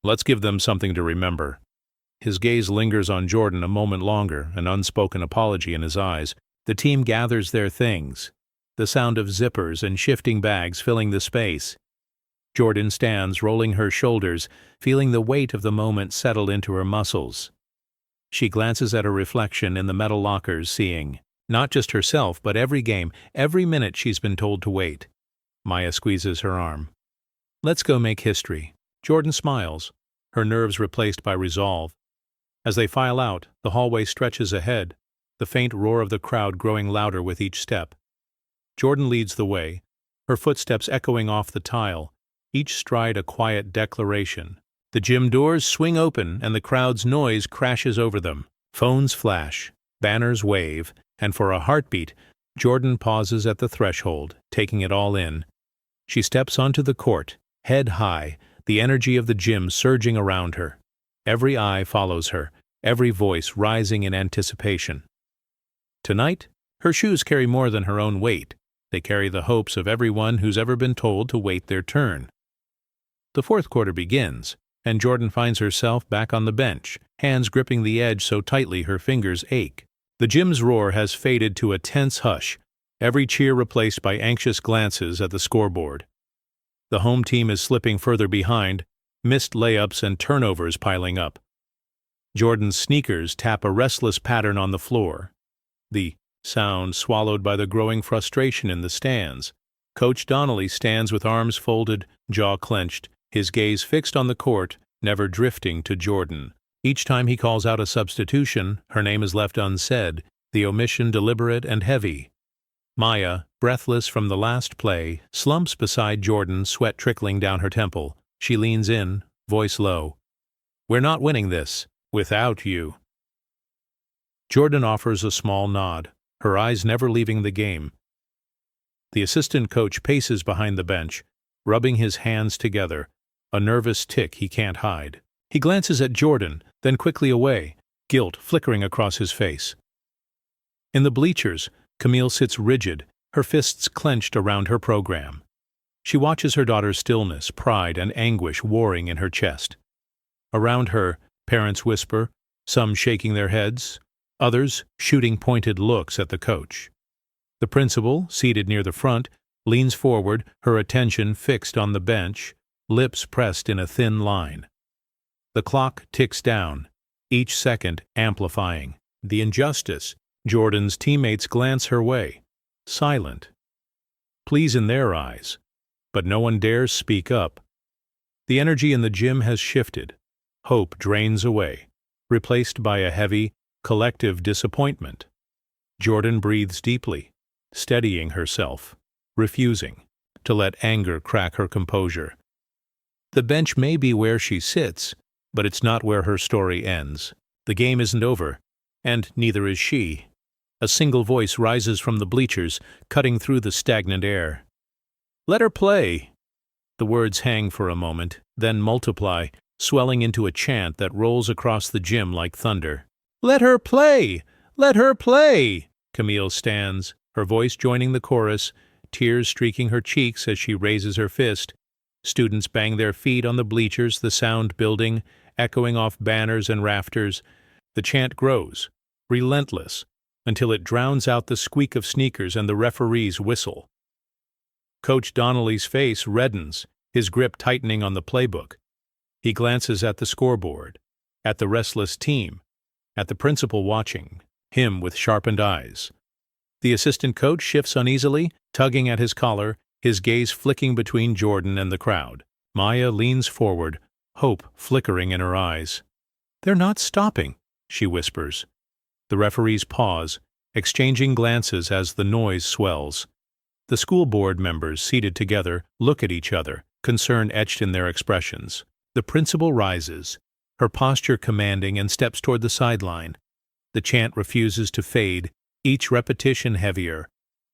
"Let's give them something to remember." His gaze lingers on Jordyn a moment longer, an unspoken apology in his eyes. The team gathers their things, the sound of zippers and shifting bags filling the space. Jordyn stands, rolling her shoulders, feeling the weight of the moment settle into her muscles. She glances at her reflection in the metal lockers, seeing not just herself, but every game, every minute she's been told to wait. Maya squeezes her arm. Let's go make history. Jordyn smiles, her nerves replaced by resolve. As they file out, the hallway stretches ahead, the faint roar of the crowd growing louder with each step. Jordyn leads the way, her footsteps echoing off the tile, each stride a quiet declaration. The gym doors swing open and the crowd's noise crashes over them. Phones flash, banners wave, and for a heartbeat, Jordyn pauses at the threshold, taking it all in. She steps onto the court, head high, the energy of the gym surging around her. Every eye follows her, every voice rising in anticipation. Tonight, her shoes carry more than her own weight. They carry the hopes of everyone who's ever been told to wait their turn. The fourth quarter begins, and Jordyn finds herself back on the bench, hands gripping the edge so tightly her fingers ache. The gym's roar has faded to a tense hush, every cheer replaced by anxious glances at the scoreboard. The home team is slipping further behind, missed layups and turnovers piling up. Jordyn's sneakers tap a restless pattern on the floor. The sound swallowed by the growing frustration in the stands. Coach Donnelly stands with arms folded, jaw clenched, his gaze fixed on the court, never drifting to Jordyn. Each time he calls out a substitution, her name is left unsaid, the omission deliberate and heavy. Maya, breathless from the last play, slumps beside Jordyn, sweat trickling down her temple. She leans in, voice low. We're not winning this, without you. Jordyn offers a small nod, her eyes never leaving the game. The assistant coach paces behind the bench, rubbing his hands together, a nervous tic he can't hide. He glances at Jordyn, then quickly away, guilt flickering across his face. In the bleachers, Camille sits rigid, her fists clenched around her program. She watches her daughter's stillness, pride, and anguish warring in her chest. Around her, parents whisper, some shaking their heads, others shooting pointed looks at the coach. The principal, seated near the front, leans forward, her attention fixed on the bench, lips pressed in a thin line. The clock ticks down, each second amplifying. The injustice. Jordyn's teammates glance her way, silent. Pleas in their eyes, but no one dares speak up. The energy in the gym has shifted. Hope drains away, replaced by a heavy, collective disappointment. Jordyn breathes deeply, steadying herself, refusing to let anger crack her composure. The bench may be where she sits, but it's not where her story ends. The game isn't over, and neither is she. A single voice rises from the bleachers, cutting through the stagnant air. Let her play! The words hang for a moment, then multiply, swelling into a chant that rolls across the gym like thunder. Let her play! Let her play! Camille stands, her voice joining the chorus, tears streaking her cheeks as she raises her fist. Students bang their feet on the bleachers, the sound building, echoing off banners and rafters. The chant grows, relentless, until it drowns out the squeak of sneakers and the referee's whistle. Coach Donnelly's face reddens, his grip tightening on the playbook. He glances at the scoreboard, at the restless team, at the principal watching, him with sharpened eyes. The assistant coach shifts uneasily, tugging at his collar, his gaze flicking between Jordyn and the crowd. Maya leans forward, hope flickering in her eyes. They're not stopping, she whispers. The referees pause, exchanging glances as the noise swells. The school board members, seated together, look at each other, concern etched in their expressions. The principal rises, her posture commanding, and steps toward the sideline. The chant refuses to fade, each repetition heavier,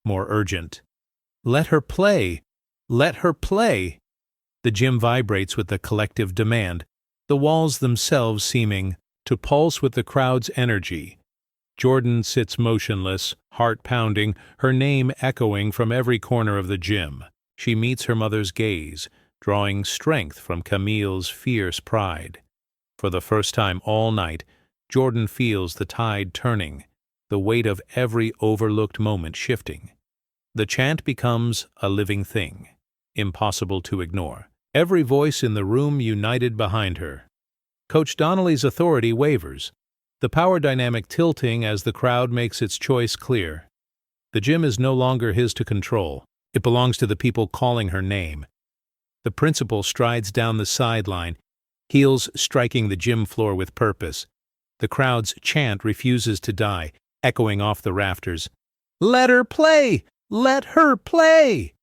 more urgent. Let her play! Let her play! The gym vibrates with the collective demand, the walls themselves seeming to pulse with the crowd's energy. Jordyn sits motionless, heart pounding, her name echoing from every corner of the gym. She meets her mother's gaze, drawing strength from Camille's fierce pride. For the first time all night, Jordyn feels the tide turning, the weight of every overlooked moment shifting. The chant becomes a living thing, impossible to ignore. every voice in the room united behind her. Coach Donnelly's authority wavers, the power dynamic tilting as the crowd makes its choice clear. The gym is no longer his to control. It belongs to the people calling her name. The principal strides down the sideline, heels striking the gym floor with purpose. The crowd's chant refuses to die, echoing off the rafters. "Let her play! Let her play!"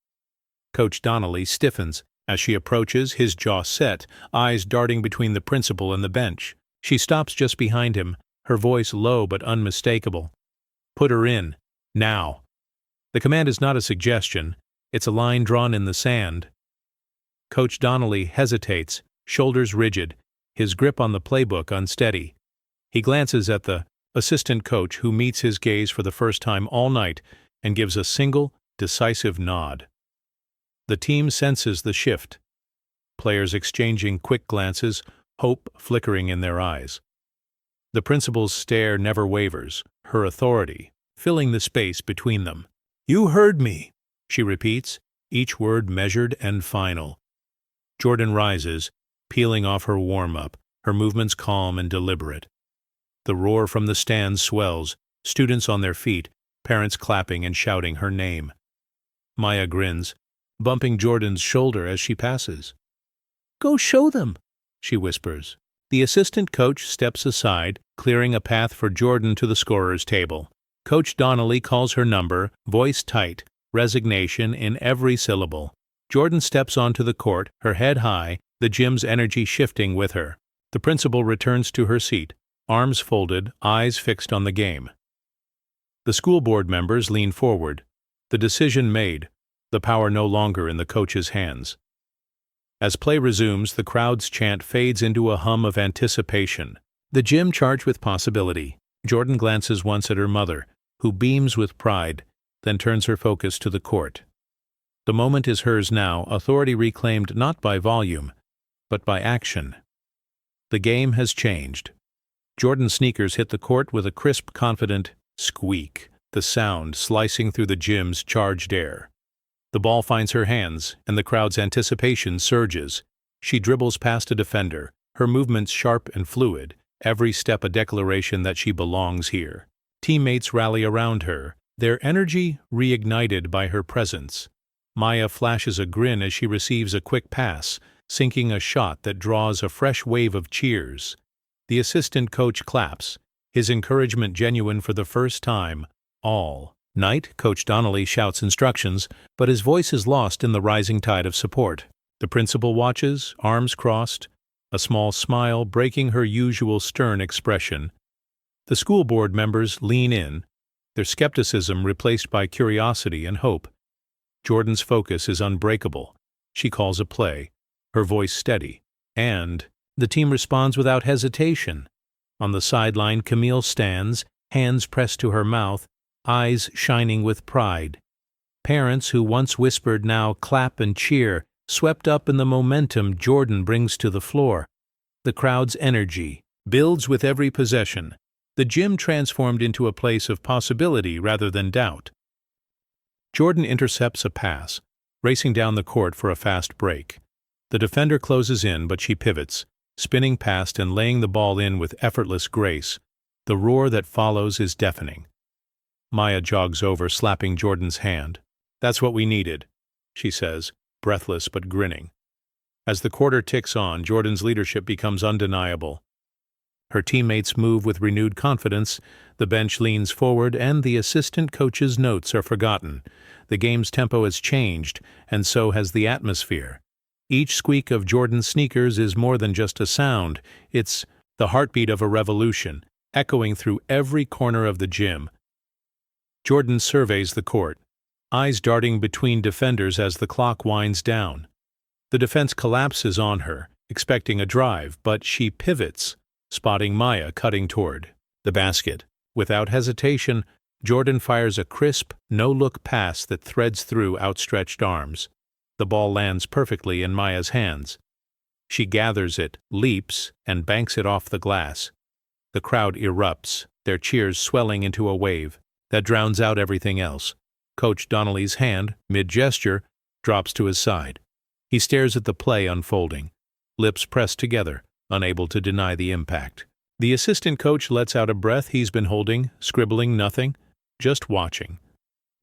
Coach Donnelly stiffens. As she approaches, his jaw set, eyes darting between the principal and the bench. She stops just behind him, her voice low but unmistakable. "Put her in. Now." The command is not a suggestion. It's a line drawn in the sand. Coach Donnelly hesitates, shoulders rigid, his grip on the playbook unsteady. He glances at the assistant coach, who meets his gaze for the first time all night and gives a single, decisive nod. The team senses the shift. Players exchanging quick glances, hope flickering in their eyes. The principal's stare never wavers, her authority filling the space between them. "You heard me," she repeats, each word measured and final. Jordyn rises, peeling off her warm-up, her movements calm and deliberate. The roar from the stands swells, students on their feet, parents clapping and shouting her name. Maya grins, bumping Jordyn's shoulder as she passes. "Go show them," she whispers. The assistant coach steps aside, clearing a path for Jordyn to the scorer's table. Coach Donnelly calls her number, voice tight, resignation in every syllable. Jordyn steps onto the court, her head high, the gym's energy shifting with her. The principal returns to her seat, arms folded, eyes fixed on the game. The school board members lean forward. The decision made, the power no longer in the coach's hands. As play resumes, the crowd's chant fades into a hum of anticipation. The gym charged with possibility. Jordyn glances once at her mother, who beams with pride, then turns her focus to the court. The moment is hers now, authority reclaimed not by volume, but by action. The game has changed. Jordyn's sneakers hit the court with a crisp, confident squeak, the sound slicing through the gym's charged air. The ball finds her hands, and the crowd's anticipation surges. She dribbles past a defender, her movements sharp and fluid, every step a declaration that she belongs here. Teammates rally around her, their energy reignited by her presence. Maya flashes a grin as she receives a quick pass, sinking a shot that draws a fresh wave of cheers. The assistant coach claps, his encouragement genuine for the first time, all night. Coach Donnelly shouts instructions, but his voice is lost in the rising tide of support. The principal watches, arms crossed, a small smile breaking her usual stern expression. The school board members lean in, their skepticism replaced by curiosity and hope. Jordyn's focus is unbreakable. She calls a play, her voice steady, and the team responds without hesitation. On the sideline, Camille stands, hands pressed to her mouth, eyes shining with pride. Parents who once whispered now clap and cheer, swept up in the momentum Jordyn brings to the floor. The crowd's energy builds with every possession. The gym transformed into a place of possibility rather than doubt. Jordyn intercepts a pass, racing down the court for a fast break. The defender closes in, but she pivots, spinning past and laying the ball in with effortless grace. The roar that follows is deafening. Maya jogs over, slapping Jordyn's hand. "That's what we needed," she says, breathless but grinning. As the quarter ticks on, Jordyn's leadership becomes undeniable. Her teammates move with renewed confidence, the bench leans forward, and the assistant coach's notes are forgotten. The game's tempo has changed, and so has the atmosphere. Each squeak of Jordyn's sneakers is more than just a sound. It's the heartbeat of a revolution, echoing through every corner of the gym. Jordyn surveys the court, eyes darting between defenders as the clock winds down. The defense collapses on her, expecting a drive, but she pivots, spotting Maya cutting toward the basket. Without hesitation, Jordyn fires a crisp, no-look pass that threads through outstretched arms. The ball lands perfectly in Maya's hands. She gathers it, leaps, and banks it off the glass. The crowd erupts, their cheers swelling into a wave that drowns out everything else. Coach Donnelly's hand, mid-gesture, drops to his side. He stares at the play unfolding, lips pressed together, unable to deny the impact. The assistant coach lets out a breath he's been holding, scribbling nothing, just watching.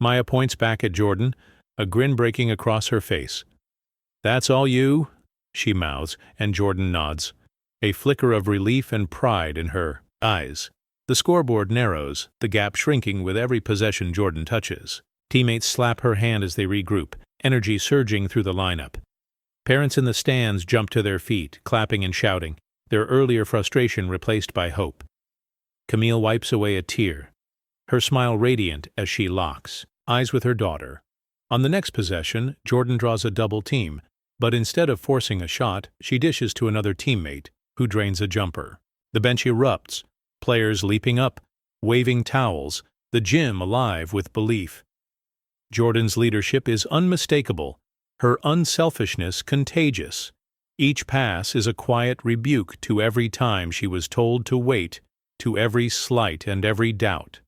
Maya points back at Jordyn, a grin breaking across her face. "That's all you?" she mouths, and Jordyn nods, a flicker of relief and pride in her eyes. The scoreboard narrows, the gap shrinking with every possession Jordyn touches. Teammates slap her hand as they regroup, energy surging through the lineup. Parents in the stands jump to their feet, clapping and shouting, their earlier frustration replaced by hope. Camille wipes away a tear, her smile radiant as she locks eyes with her daughter. On the next possession, Jordyn draws a double team, but instead of forcing a shot, she dishes to another teammate, who drains a jumper. The bench erupts, players leaping up, waving towels, the gym alive with belief. Jordyn's leadership is unmistakable, her unselfishness contagious. Each pass is a quiet rebuke to every time she was told to wait, to every slight and every doubt.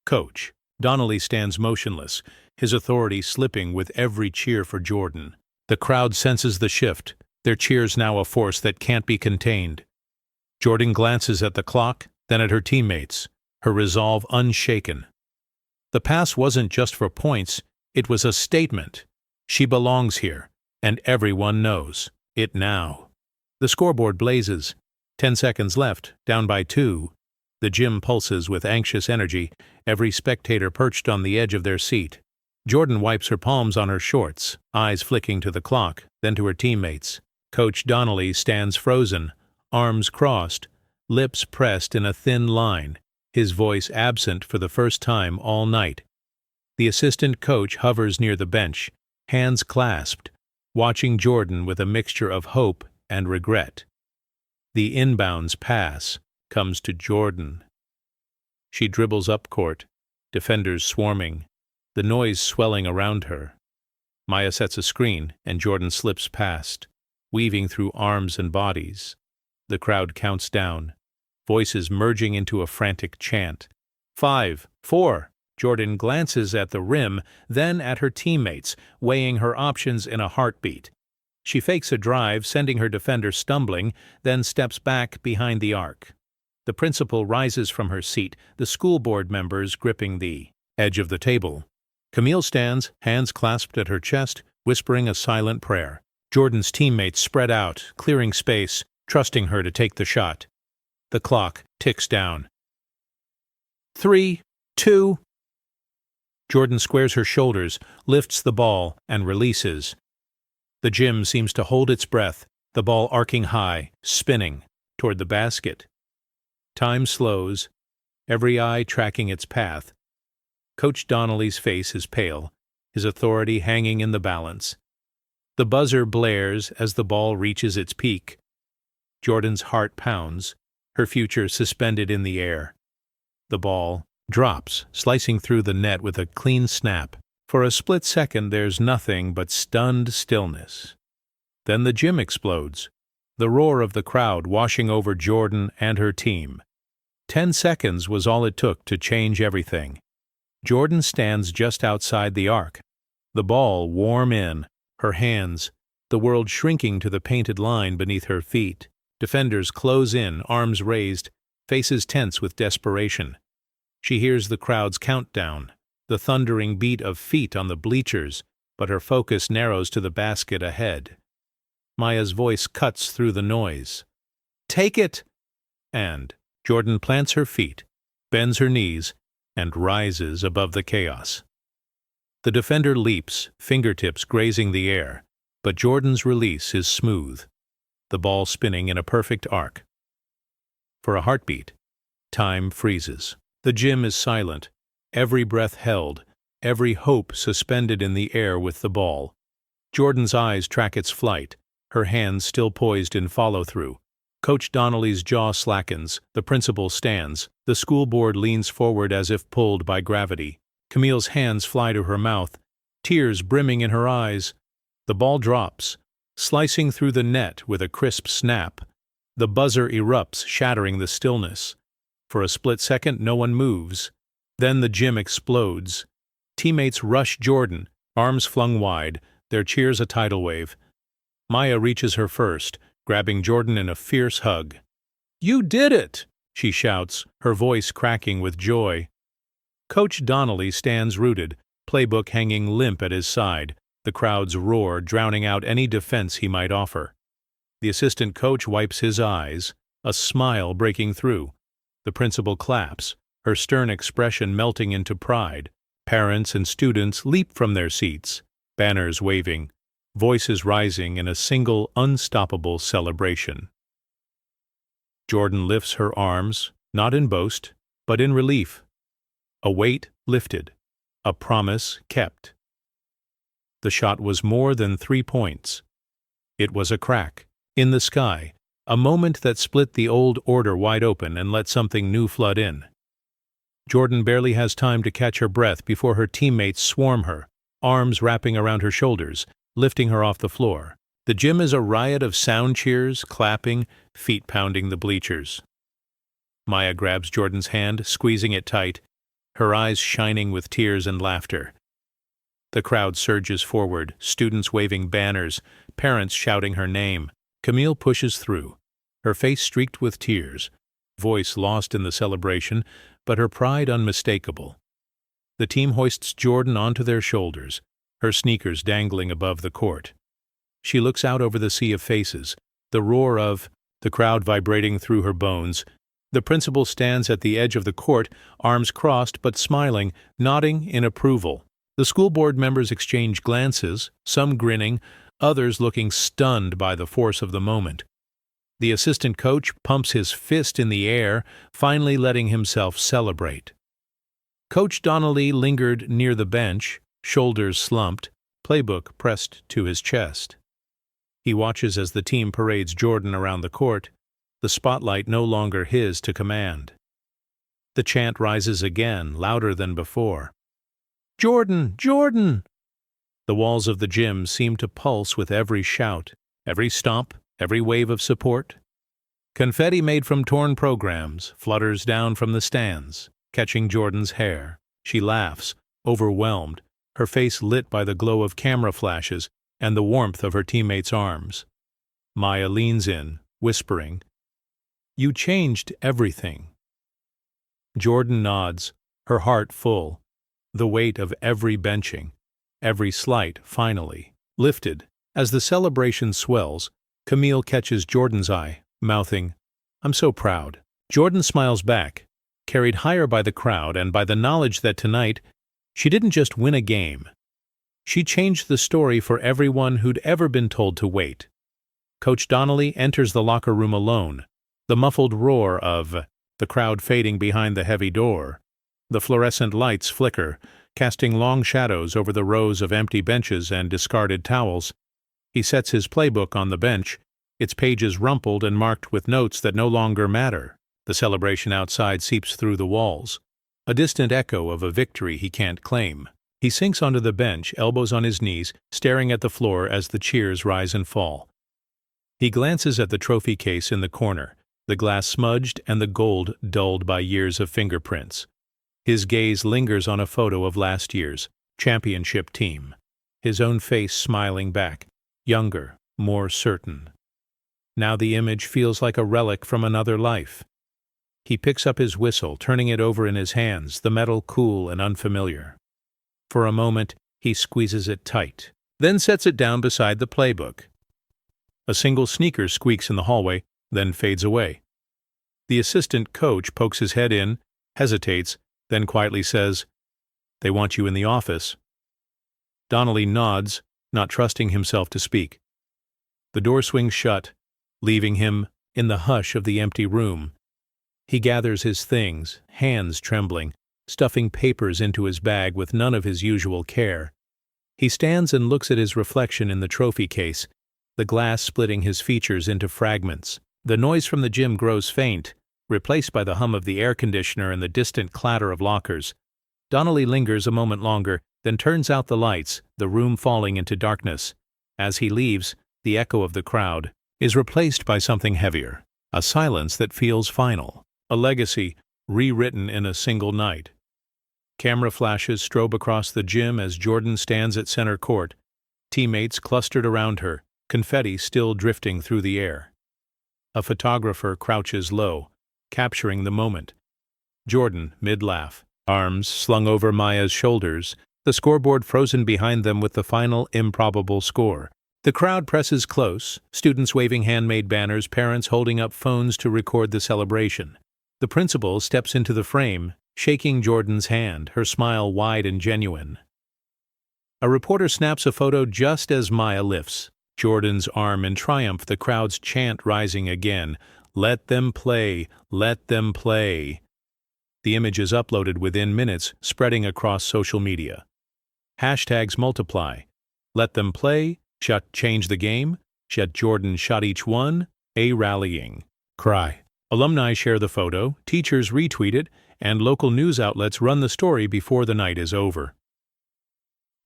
Coach Donnelly stands motionless, his authority slipping with every cheer for Jordyn. The crowd senses the shift, their cheers now a force that can't be contained. Jordyn glances at the clock, then at her teammates, her resolve unshaken. The pass wasn't just for points, it was a statement. She belongs here, and everyone knows it now. The scoreboard blazes. 10 seconds left, down by 2. The gym pulses with anxious energy, every spectator perched on the edge of their seat. Jordyn wipes her palms on her shorts, eyes flicking to the clock, then to her teammates. Coach Donnelly stands frozen, arms crossed, lips pressed in a thin line, his voice absent for the first time all night. The assistant coach hovers near the bench, hands clasped, watching Jordyn with a mixture of hope and regret. The inbounds pass comes to Jordyn. She dribbles up court, defenders swarming, the noise swelling around her. Maya sets a screen, and Jordyn slips past, weaving through arms and bodies. The crowd counts down, voices merging into a frantic chant. 5, 4. Jordyn glances at the rim, then at her teammates, weighing her options in a heartbeat. She fakes a drive, sending her defender stumbling, then steps back behind the arc. The principal rises from her seat, the school board members gripping the edge of the table. Camille stands, hands clasped at her chest, whispering a silent prayer. Jordyn's teammates spread out, clearing space, trusting her to take the shot. The clock ticks down. 3, 2. Jordyn squares her shoulders, lifts the ball, and releases. The gym seems to hold its breath, the ball arcing high, spinning, toward the basket. Time slows, every eye tracking its path. Coach Donnelly's face is pale, his authority hanging in the balance. The buzzer blares as the ball reaches its peak. Jordyn's heart pounds, her future suspended in the air. The ball drops, slicing through the net with a clean snap. For a split second there's nothing but stunned stillness. Then the gym explodes, the roar of the crowd washing over Jordyn and her team. 10 seconds was all it took to change everything. Jordyn stands just outside the arc, the ball warm in, her hands, the world shrinking to the painted line beneath her feet. Defenders close in, arms raised, faces tense with desperation. She hears the crowd's countdown, the thundering beat of feet on the bleachers, but her focus narrows to the basket ahead. Maya's voice cuts through the noise. "Take it!" And Jordyn plants her feet, bends her knees, and rises above the chaos. The defender leaps, fingertips grazing the air, but Jordyn's release is smooth, the ball spinning in a perfect arc. For a heartbeat, time freezes. The gym is silent, every breath held, every hope suspended in the air with the ball. Jordyn's eyes track its flight, her hands still poised in follow-through. Coach Donnelly's jaw slackens, the principal stands, the school board leans forward as if pulled by gravity. Camille's hands fly to her mouth, tears brimming in her eyes. The ball drops, slicing through the net with a crisp snap. The buzzer erupts, shattering the stillness. For a split second, no one moves. Then the gym explodes. Teammates rush Jordyn, arms flung wide, their cheers a tidal wave. Maya reaches her first, grabbing Jordyn in a fierce hug. "You did it!" she shouts, her voice cracking with joy. Coach Donnelly stands rooted, playbook hanging limp at his side, the crowd's roar drowning out any defense he might offer. The assistant coach wipes his eyes, a smile breaking through. The principal claps, her stern expression melting into pride. Parents and students leap from their seats, banners waving, voices rising in a single unstoppable celebration. Jordyn lifts her arms, not in boast, but in relief. A weight lifted, a promise kept. The shot was more than 3 points. It was a crack, in the sky, a moment that split the old order wide open and let something new flood in. Jordyn barely has time to catch her breath before her teammates swarm her, arms wrapping around her shoulders, lifting her off the floor. The gym is a riot of sound cheers, clapping, feet pounding the bleachers. Maya grabs Jordyn's hand, squeezing it tight, her eyes shining with tears and laughter. The crowd surges forward, students waving banners, parents shouting her name. Camille pushes through, her face streaked with tears, voice lost in the celebration, but her pride unmistakable. The team hoists Jordyn onto their shoulders, her sneakers dangling above the court. She looks out over the sea of faces, the roar of the crowd vibrating through her bones. The principal stands at the edge of the court, arms crossed but smiling, nodding in approval. The school board members exchange glances, some grinning, others looking stunned by the force of the moment. The assistant coach pumps his fist in the air, finally letting himself celebrate. Coach Donnelly lingered near the bench, shoulders slumped, playbook pressed to his chest. He watches as the team parades Jordyn around the court, the spotlight no longer his to command. The chant rises again, louder than before. "Jordyn! Jordyn!" The walls of the gym seem to pulse with every shout, every stomp, every wave of support. Confetti made from torn programs flutters down from the stands, catching Jordyn's hair. She laughs, overwhelmed, her face lit by the glow of camera flashes and the warmth of her teammates' arms. Maya leans in, whispering, "You changed everything." Jordyn nods, her heart full, the weight of every benching, every slight finally lifted. As the celebration swells, Camille catches Jordyn's eye, mouthing, "I'm so proud." Jordyn smiles back, carried higher by the crowd and by the knowledge that tonight she didn't just win a game. She changed the story for everyone who'd ever been told to wait. Coach Donnelly enters the locker room alone, the muffled roar of the crowd fading behind the heavy door. The fluorescent lights flicker, casting long shadows over the rows of empty benches and discarded towels. He sets his playbook on the bench, its pages rumpled and marked with notes that no longer matter. The celebration outside seeps through the walls, a distant echo of a victory he can't claim. He sinks onto the bench, elbows on his knees, staring at the floor as the cheers rise and fall. He glances at the trophy case in the corner, the glass smudged and the gold dulled by years of fingerprints. His gaze lingers on a photo of last year's championship team, his own face smiling back, younger, more certain. Now the image feels like a relic from another life. He picks up his whistle, turning it over in his hands, the metal cool and unfamiliar. For a moment, he squeezes it tight, then sets it down beside the playbook. A single sneaker squeaks in the hallway, then fades away. The assistant coach pokes his head in, hesitates, then quietly says, "They want you in the office." Donnelly nods, not trusting himself to speak. The door swings shut, leaving him in the hush of the empty room. He gathers his things, hands trembling, stuffing papers into his bag with none of his usual care. He stands and looks at his reflection in the trophy case, the glass splitting his features into fragments. The noise from the gym grows faint, replaced by the hum of the air conditioner and the distant clatter of lockers. Donnelly lingers a moment longer, then turns out the lights, the room falling into darkness. As he leaves, the echo of the crowd is replaced by something heavier, a silence that feels final, a legacy rewritten in a single night. Camera flashes strobe across the gym as Jordyn stands at center court, Teammates clustered around her, confetti still drifting through the air. A photographer crouches low, capturing the moment. Jordyn, mid-laugh, arms slung over Maya's shoulders, the scoreboard frozen behind them with the final improbable score. The crowd presses close, students waving handmade banners, parents holding up phones to record the celebration. The principal steps into the frame, shaking Jordyn's hand, her smile wide and genuine. A reporter snaps a photo just as Maya lifts Jordyn's arm in triumph, the crowd's chant rising again. "Let them play! Let them play!" The image is uploaded within minutes, spreading across social media. Hashtags multiply. Let them play, shut change the game, shut Jordyn shot each one, a rallying cry. Alumni share the photo, teachers retweet it, and local news outlets run the story before the night is over.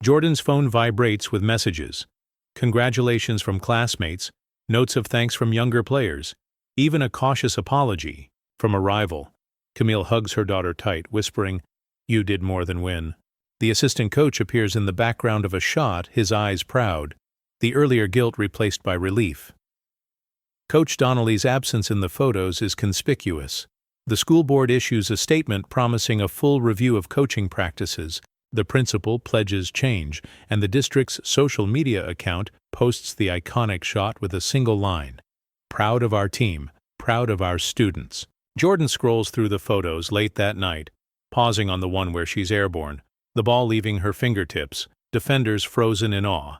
Jordyn's phone vibrates with messages. Congratulations from classmates, notes of thanks from younger players, even a cautious apology from a rival. Camille hugs her daughter tight, whispering, "You did more than win." The assistant coach appears in the background of a shot, his eyes proud, the earlier guilt replaced by relief. Coach Donnelly's absence in the photos is conspicuous. The school board issues a statement promising a full review of coaching practices. The principal pledges change, and the district's social media account posts the iconic shot with a single line, "Proud of our team, proud of our students." Jordyn scrolls through the photos late that night, pausing on the one where she's airborne, the ball leaving her fingertips, defenders frozen in awe.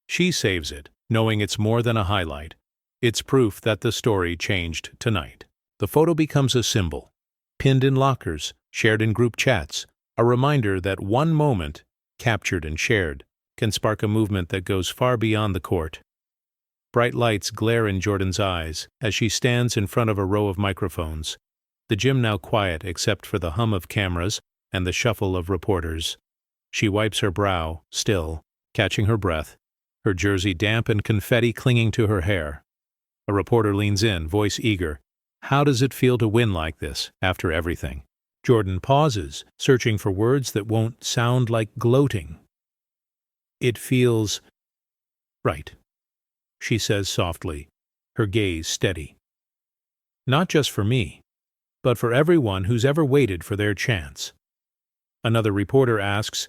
She saves it, knowing it's more than a highlight. It's proof that the story changed tonight. The photo becomes a symbol, pinned in lockers, shared in group chats, a reminder that one moment, captured and shared, can spark a movement that goes far beyond the court. Bright lights glare in Jordyn's eyes as she stands in front of a row of microphones, the gym now quiet except for the hum of cameras and the shuffle of reporters. She wipes her brow, still, catching her breath, her jersey damp and confetti clinging to her hair. A reporter leans in, voice eager. "How does it feel to win like this, after everything?" Jordyn pauses, searching for words that won't sound like gloating. "It feels right," she says softly, her gaze steady. "Not just for me, but for everyone who's ever waited for their chance." Another reporter asks,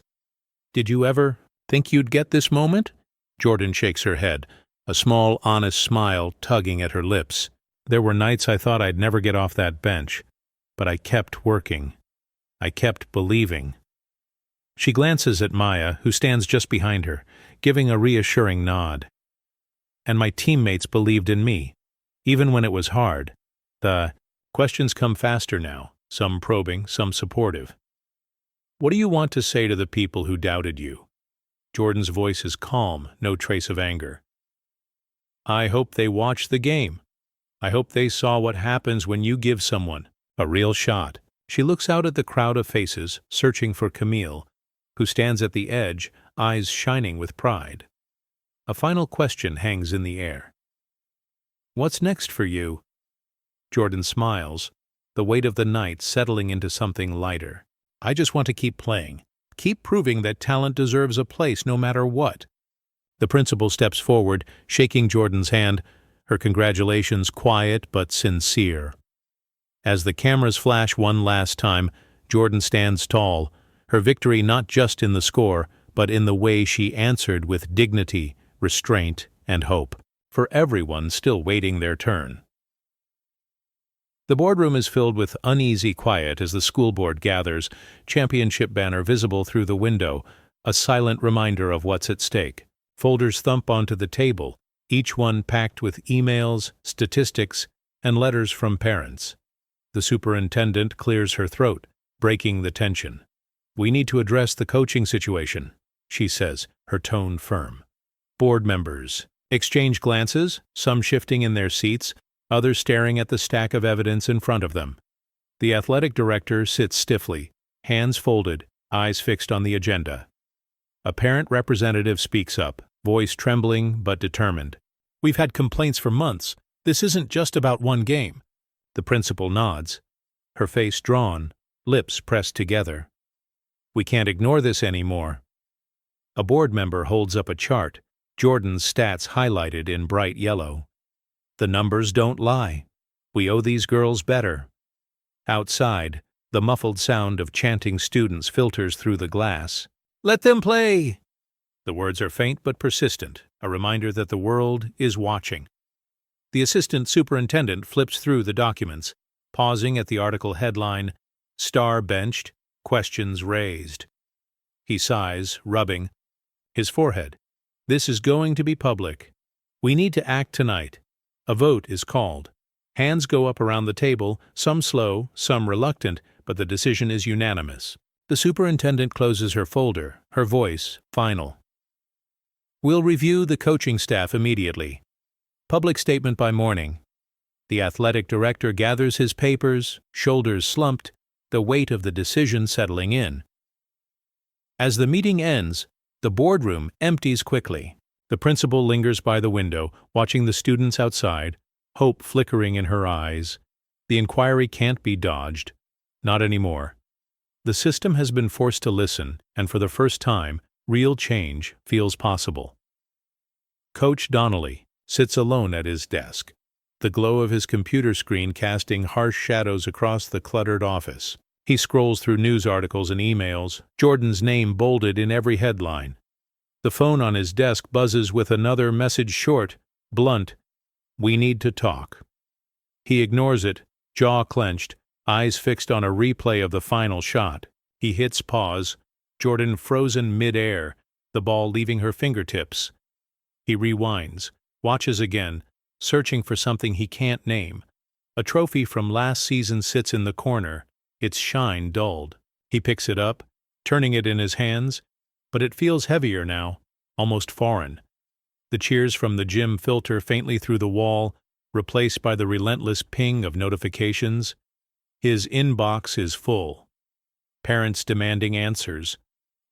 "Did you ever think you'd get this moment?" Jordyn shakes her head, a small, honest smile tugging at her lips. "There were nights I thought I'd never get off that bench, but I kept working. I kept believing." She glances at Maya, who stands just behind her, giving a reassuring nod. "And my teammates believed in me, even when it was hard." The questions come faster now, some probing, some supportive. "What do you want to say to the people who doubted you?" Jordyn's voice is calm, no trace of anger. "I hope they watched the game. I hope they saw what happens when you give someone a real shot." She looks out at the crowd of faces, searching for Camille, who stands at the edge, eyes shining with pride. A final question hangs in the air. "What's next for you?" Jordyn smiles, the weight of the night settling into something lighter. "I just want to keep playing, keep proving that talent deserves a place no matter what." The principal steps forward, shaking Jordyn's hand, her congratulations quiet but sincere. As the cameras flash one last time, Jordyn stands tall, her victory not just in the score, but in the way she answered with dignity, restraint, and hope, for everyone still waiting their turn. The boardroom is filled with uneasy quiet as the school board gathers, championship banner visible through the window, a silent reminder of what's at stake. Folders thump onto the table, each one packed with emails, statistics, and letters from parents. The superintendent clears her throat, breaking the tension. "We need to address the coaching situation," she says, her tone firm. Board members exchange glances, some shifting in their seats, others staring at the stack of evidence in front of them. The athletic director sits stiffly, hands folded, eyes fixed on the agenda. A parent representative speaks up, voice trembling but determined. "We've had complaints for months. This isn't just about one game." The principal nods, her face drawn, lips pressed together. "We can't ignore this anymore." A board member holds up a chart, Jordyn's stats highlighted in bright yellow. The numbers don't lie. We owe these girls better. Outside, the muffled sound of chanting students filters through the glass. Let them play! The words are faint but persistent, a reminder that the world is watching. The assistant superintendent flips through the documents, pausing at the article headline, Star Benched, Questions Raised. He sighs, rubbing his forehead. This is going to be public. We need to act tonight. A vote is called. Hands go up around the table, some slow, some reluctant, but the decision is unanimous. The superintendent closes her folder, her voice final. We'll review the coaching staff immediately. Public statement by morning. The athletic director gathers his papers, shoulders slumped, the weight of the decision settling in. As the meeting ends, the boardroom empties quickly. The principal lingers by the window, watching the students outside, hope flickering in her eyes. The inquiry can't be dodged. Not anymore. The system has been forced to listen, and for the first time, real change feels possible. Coach Donnelly sits alone at his desk, the glow of his computer screen casting harsh shadows across the cluttered office. He scrolls through news articles and emails, Jordyn's name bolded in every headline. The phone on his desk buzzes with another message short, blunt, "We need to talk." He ignores it, jaw clenched, eyes fixed on a replay of the final shot. He hits pause, Jordyn frozen mid-air, the ball leaving her fingertips. He rewinds, watches again, searching for something he can't name. A trophy from last season sits in the corner, its shine dulled. He picks it up, turning it in his hands, but it feels heavier now, almost foreign. The cheers from the gym filter faintly through the wall, replaced by the relentless ping of notifications. His inbox is full. Parents demanding answers.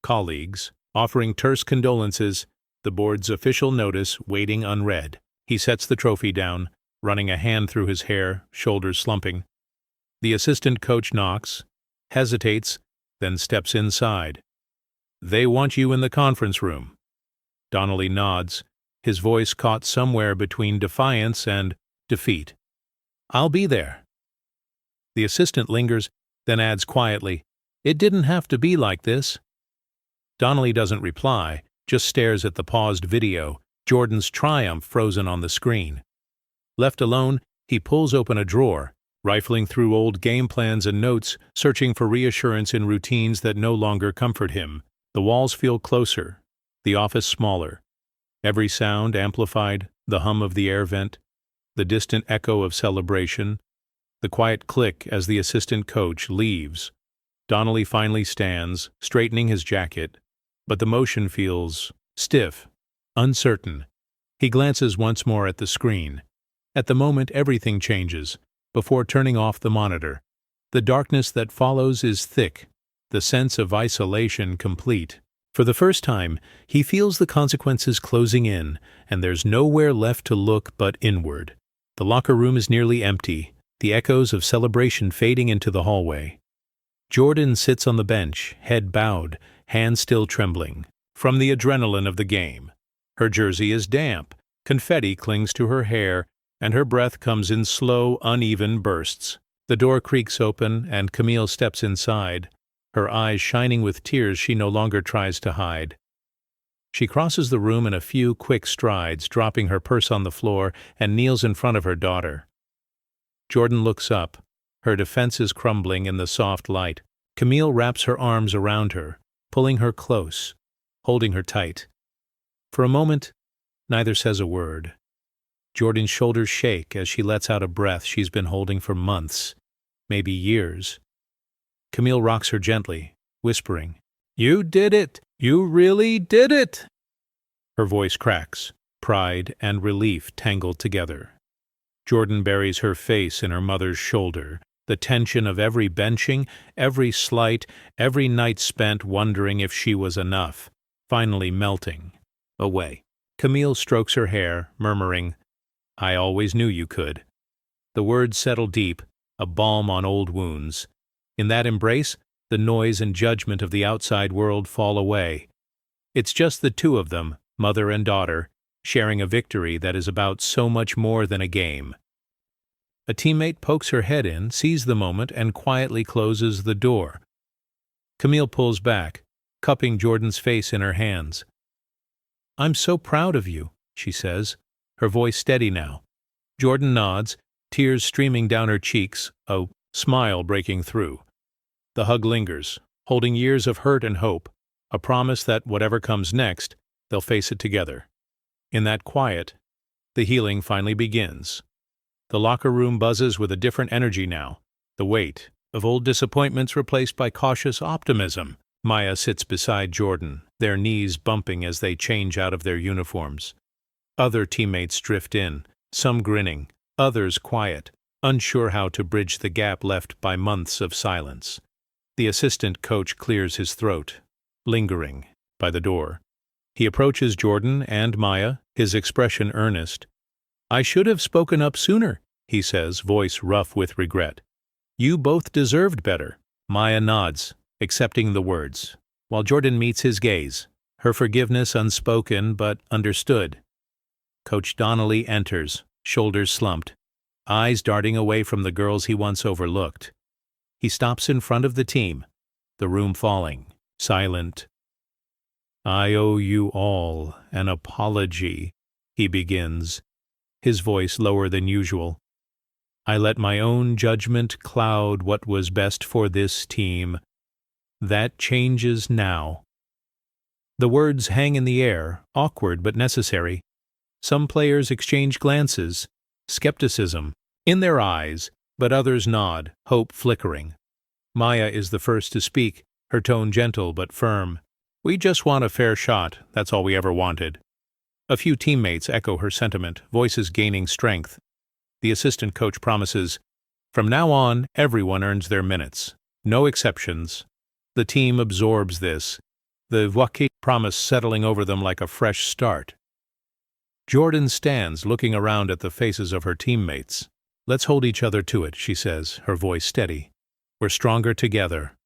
Colleagues offering terse condolences, the board's official notice waiting unread. He sets the trophy down, running a hand through his hair, shoulders slumping. The assistant coach knocks, hesitates, then steps inside. "They want you in the conference room." Donnelly nods, his voice caught somewhere between defiance and defeat. "I'll be there." The assistant lingers, then adds quietly, "It didn't have to be like this." Donnelly doesn't reply, just stares at the paused video, Jordyn's triumph frozen on the screen. Left alone, he pulls open a drawer, rifling through old game plans and notes, searching for reassurance in routines that no longer comfort him. The walls feel closer, the office smaller. Every sound amplified, the hum of the air vent, the distant echo of celebration, the quiet click as the assistant coach leaves. Donnelly finally stands, straightening his jacket, but the motion feels stiff, uncertain. He glances once more at the screen. At the moment, everything changes, before turning off the monitor. The darkness that follows is thick, the sense of isolation complete. For the first time, he feels the consequences closing in, and there's nowhere left to look but inward. The locker room is nearly empty, the echoes of celebration fading into the hallway. Jordyn sits on the bench, head bowed, hands still trembling, from the adrenaline of the game. Her jersey is damp, confetti clings to her hair, and her breath comes in slow, uneven bursts. The door creaks open, and Camille steps inside, her eyes shining with tears she no longer tries to hide. She crosses the room in a few quick strides, dropping her purse on the floor, and kneels in front of her daughter. Jordyn looks up, her defenses crumbling in the soft light. Camille wraps her arms around her, pulling her close, holding her tight. For a moment, neither says a word. Jordyn's shoulders shake as she lets out a breath she's been holding for months, maybe years. Camille rocks her gently, whispering, "You did it! You really did it!" Her voice cracks, pride and relief tangled together. Jordyn buries her face in her mother's shoulder, the tension of every benching, every slight, every night spent wondering if she was enough, finally melting away. Camille strokes her hair, murmuring, "I always knew you could." The words settle deep, a balm on old wounds. In that embrace, the noise and judgment of the outside world fall away. It's just the two of them, mother and daughter, sharing a victory that is about so much more than a game. A teammate pokes her head in, sees the moment, and quietly closes the door. Camille pulls back, cupping Jordyn's face in her hands. "I'm so proud of you," she says, her voice steady now. Jordyn nods, tears streaming down her cheeks, a smile breaking through. The hug lingers, holding years of hurt and hope, a promise that whatever comes next, they'll face it together. In that quiet, the healing finally begins. The locker room buzzes with a different energy now, the weight of old disappointments replaced by cautious optimism. Maya sits beside Jordyn, their knees bumping as they change out of their uniforms. Other teammates drift in, some grinning, others quiet, unsure how to bridge the gap left by months of silence. The assistant coach clears his throat, lingering by the door. He approaches Jordyn and Maya, his expression earnest. "I should have spoken up sooner," he says, voice rough with regret. "You both deserved better." Maya nods, accepting the words, while Jordyn meets his gaze, her forgiveness unspoken but understood. Coach Donnelly enters, shoulders slumped, eyes darting away from the girls he once overlooked. He stops in front of the team, the room falling, silent. "I owe you all an apology," he begins, his voice lower than usual. "I let my own judgment cloud what was best for this team. That changes now." The words hang in the air, awkward but necessary. Some players exchange glances, skepticism in their eyes, but others nod, hope flickering. Maya is the first to speak, her tone gentle but firm. "We just want a fair shot, that's all we ever wanted." A few teammates echo her sentiment, voices gaining strength. The assistant coach promises, "From now on, everyone earns their minutes. No exceptions." The team absorbs this, the Waukee promise settling over them like a fresh start. Jordyn stands, looking around at the faces of her teammates. "Let's hold each other to it," she says, her voice steady. "We're stronger together."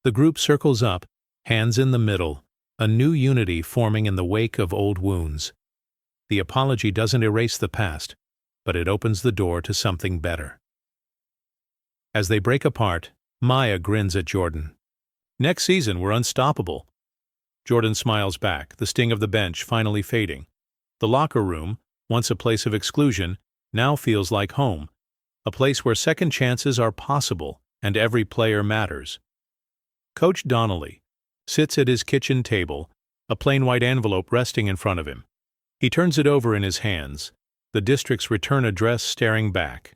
The group circles up, hands in the middle, a new unity forming in the wake of old wounds. The apology doesn't erase the past, but it opens the door to something better. As they break apart, Maya grins at Jordyn. "Next season, we're unstoppable." Jordyn smiles back, the sting of the bench finally fading. The locker room, once a place of exclusion, now feels like home, a place where second chances are possible and every player matters. Coach Donnelly sits at his kitchen table, a plain white envelope resting in front of him. He turns it over in his hands, the district's return address staring back.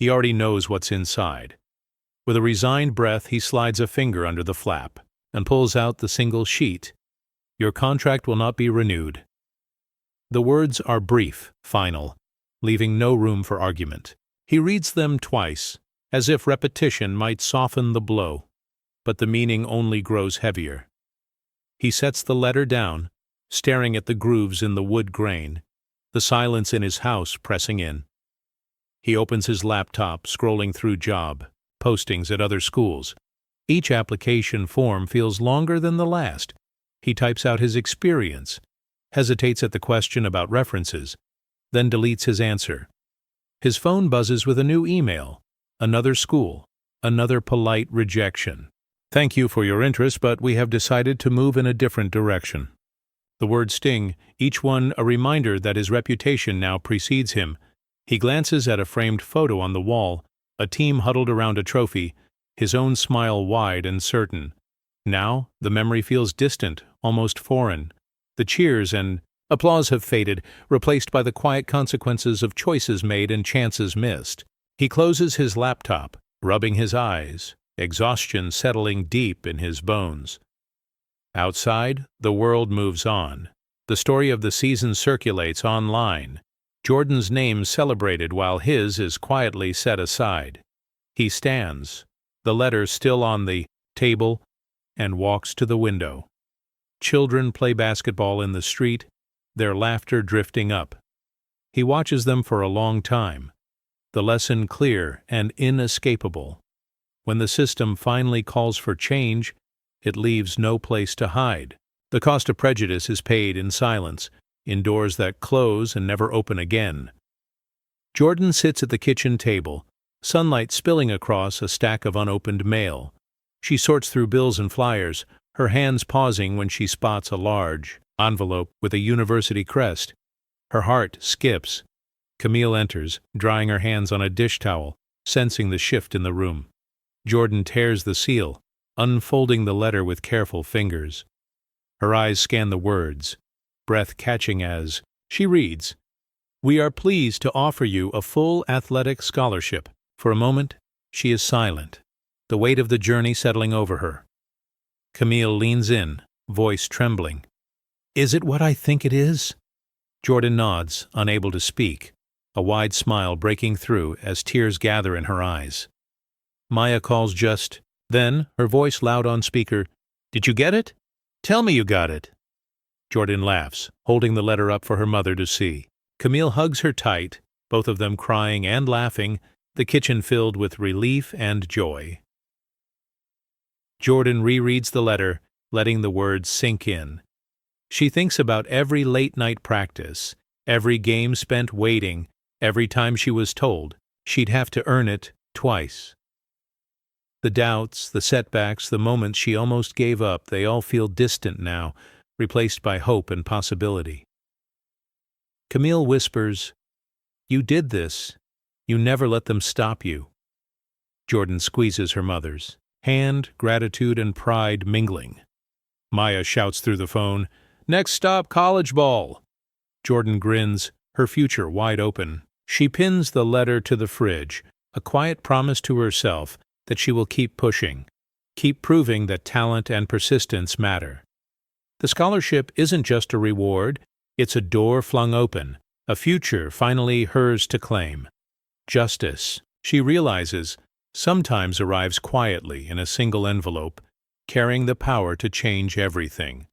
He already knows what's inside. With a resigned breath, he slides a finger under the flap and pulls out the single sheet. "Your contract will not be renewed." The words are brief, final, leaving no room for argument. He reads them twice, as if repetition might soften the blow, but the meaning only grows heavier. He sets the letter down, staring at the grooves in the wood grain, the silence in his house pressing in. He opens his laptop, scrolling through job postings at other schools. Each application form feels longer than the last. He types out his experience, hesitates at the question about references, then deletes his answer. His phone buzzes with a new email. Another school. Another polite rejection. "Thank you for your interest, but we have decided to move in a different direction." The words sting, each one a reminder that his reputation now precedes him. He glances at a framed photo on the wall, a team huddled around a trophy, his own smile wide and certain. Now, the memory feels distant, almost foreign. The cheers and applause have faded, replaced by the quiet consequences of choices made and chances missed. He closes his laptop, rubbing his eyes, exhaustion settling deep in his bones. Outside, the world moves on. The story of the season circulates online. Jordyn's name celebrated while his is quietly set aside. He stands, the letter still on the table, and walks to the window. Children play basketball in the street, their laughter drifting up. He watches them for a long time, the lesson clear and inescapable. When the system finally calls for change, it leaves no place to hide. The cost of prejudice is paid in silence, in doors that close and never open again. Jordyn sits at the kitchen table, sunlight spilling across a stack of unopened mail. She sorts through bills and flyers, her hands pausing when she spots a large envelope with a university crest. Her heart skips. Camille enters, drying her hands on a dish towel, sensing the shift in the room. Jordyn tears the seal, unfolding the letter with careful fingers. Her eyes scan the words, breath catching as she reads, "We are pleased to offer you a full athletic scholarship." For a moment, she is silent, the weight of the journey settling over her. Camille leans in, voice trembling. "Is it what I think it is?" Jordyn nods, unable to speak, a wide smile breaking through as tears gather in her eyes. Maya calls just then, her voice loud on speaker, "Did you get it? Tell me you got it." Jordyn laughs, holding the letter up for her mother to see. Camille hugs her tight, both of them crying and laughing, the kitchen filled with relief and joy. Jordyn rereads the letter, letting the words sink in. She thinks about every late-night practice, every game spent waiting, every time she was told she'd have to earn it twice. The doubts, the setbacks, the moments she almost gave up, they all feel distant now, replaced by hope and possibility. Camille whispers, "You did this. You never let them stop you." Jordyn squeezes her mother's hand, gratitude and pride mingling. Maya shouts through the phone, "Next stop, college ball." Jordyn grins, her future wide open. She pins the letter to the fridge, a quiet promise to herself that she will keep pushing, keep proving that talent and persistence matter. The scholarship isn't just a reward, it's a door flung open, a future finally hers to claim. Justice, she realizes, sometimes arrives quietly in a single envelope, carrying the power to change everything.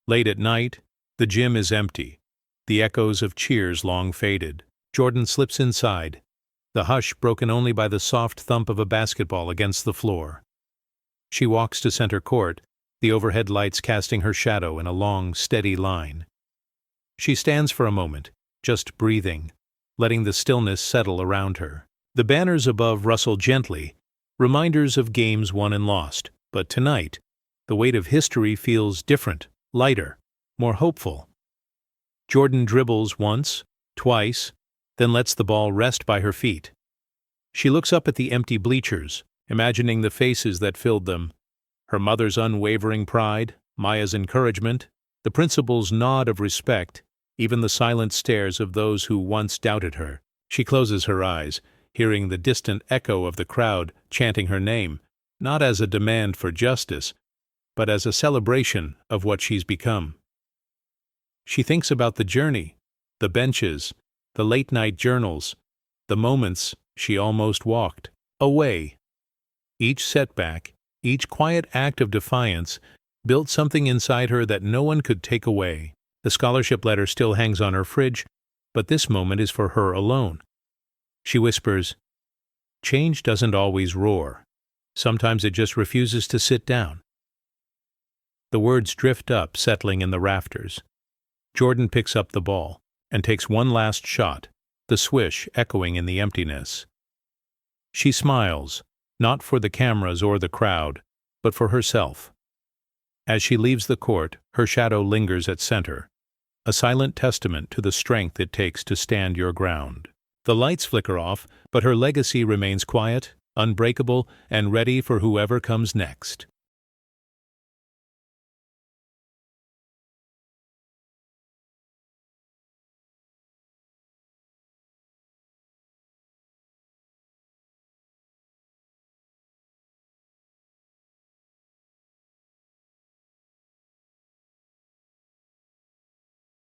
Late at night, the gym is empty, the echoes of cheers long faded. Jordyn slips inside, the hush broken only by the soft thump of a basketball against the floor. She walks to center court, the overhead lights casting her shadow in a long, steady line. She stands for a moment, just breathing, letting the stillness settle around her. The banners above rustle gently, reminders of games won and lost, but tonight, the weight of history feels different, lighter, more hopeful. Jordyn dribbles once, twice, then lets the ball rest by her feet. She looks up at the empty bleachers, imagining the faces that filled them. Her mother's unwavering pride, Maya's encouragement, the principal's nod of respect, even the silent stares of those who once doubted her. She closes her eyes, hearing the distant echo of the crowd chanting her name, not as a demand for justice, but as a celebration of what she's become. She thinks about the journey, the benches, the late-night journals, the moments she almost walked away. Each setback, each quiet act of defiance, built something inside her that no one could take away. The scholarship letter still hangs on her fridge, but this moment is for her alone. She whispers, "Change doesn't always roar. Sometimes it just refuses to sit down." The words drift up, settling in the rafters. Jordyn picks up the ball and takes one last shot, the swish echoing in the emptiness. She smiles, not for the cameras or the crowd, but for herself. As she leaves the court, her shadow lingers at center, a silent testament to the strength it takes to stand your ground. The lights flicker off, but her legacy remains quiet, unbreakable, and ready for whoever comes next.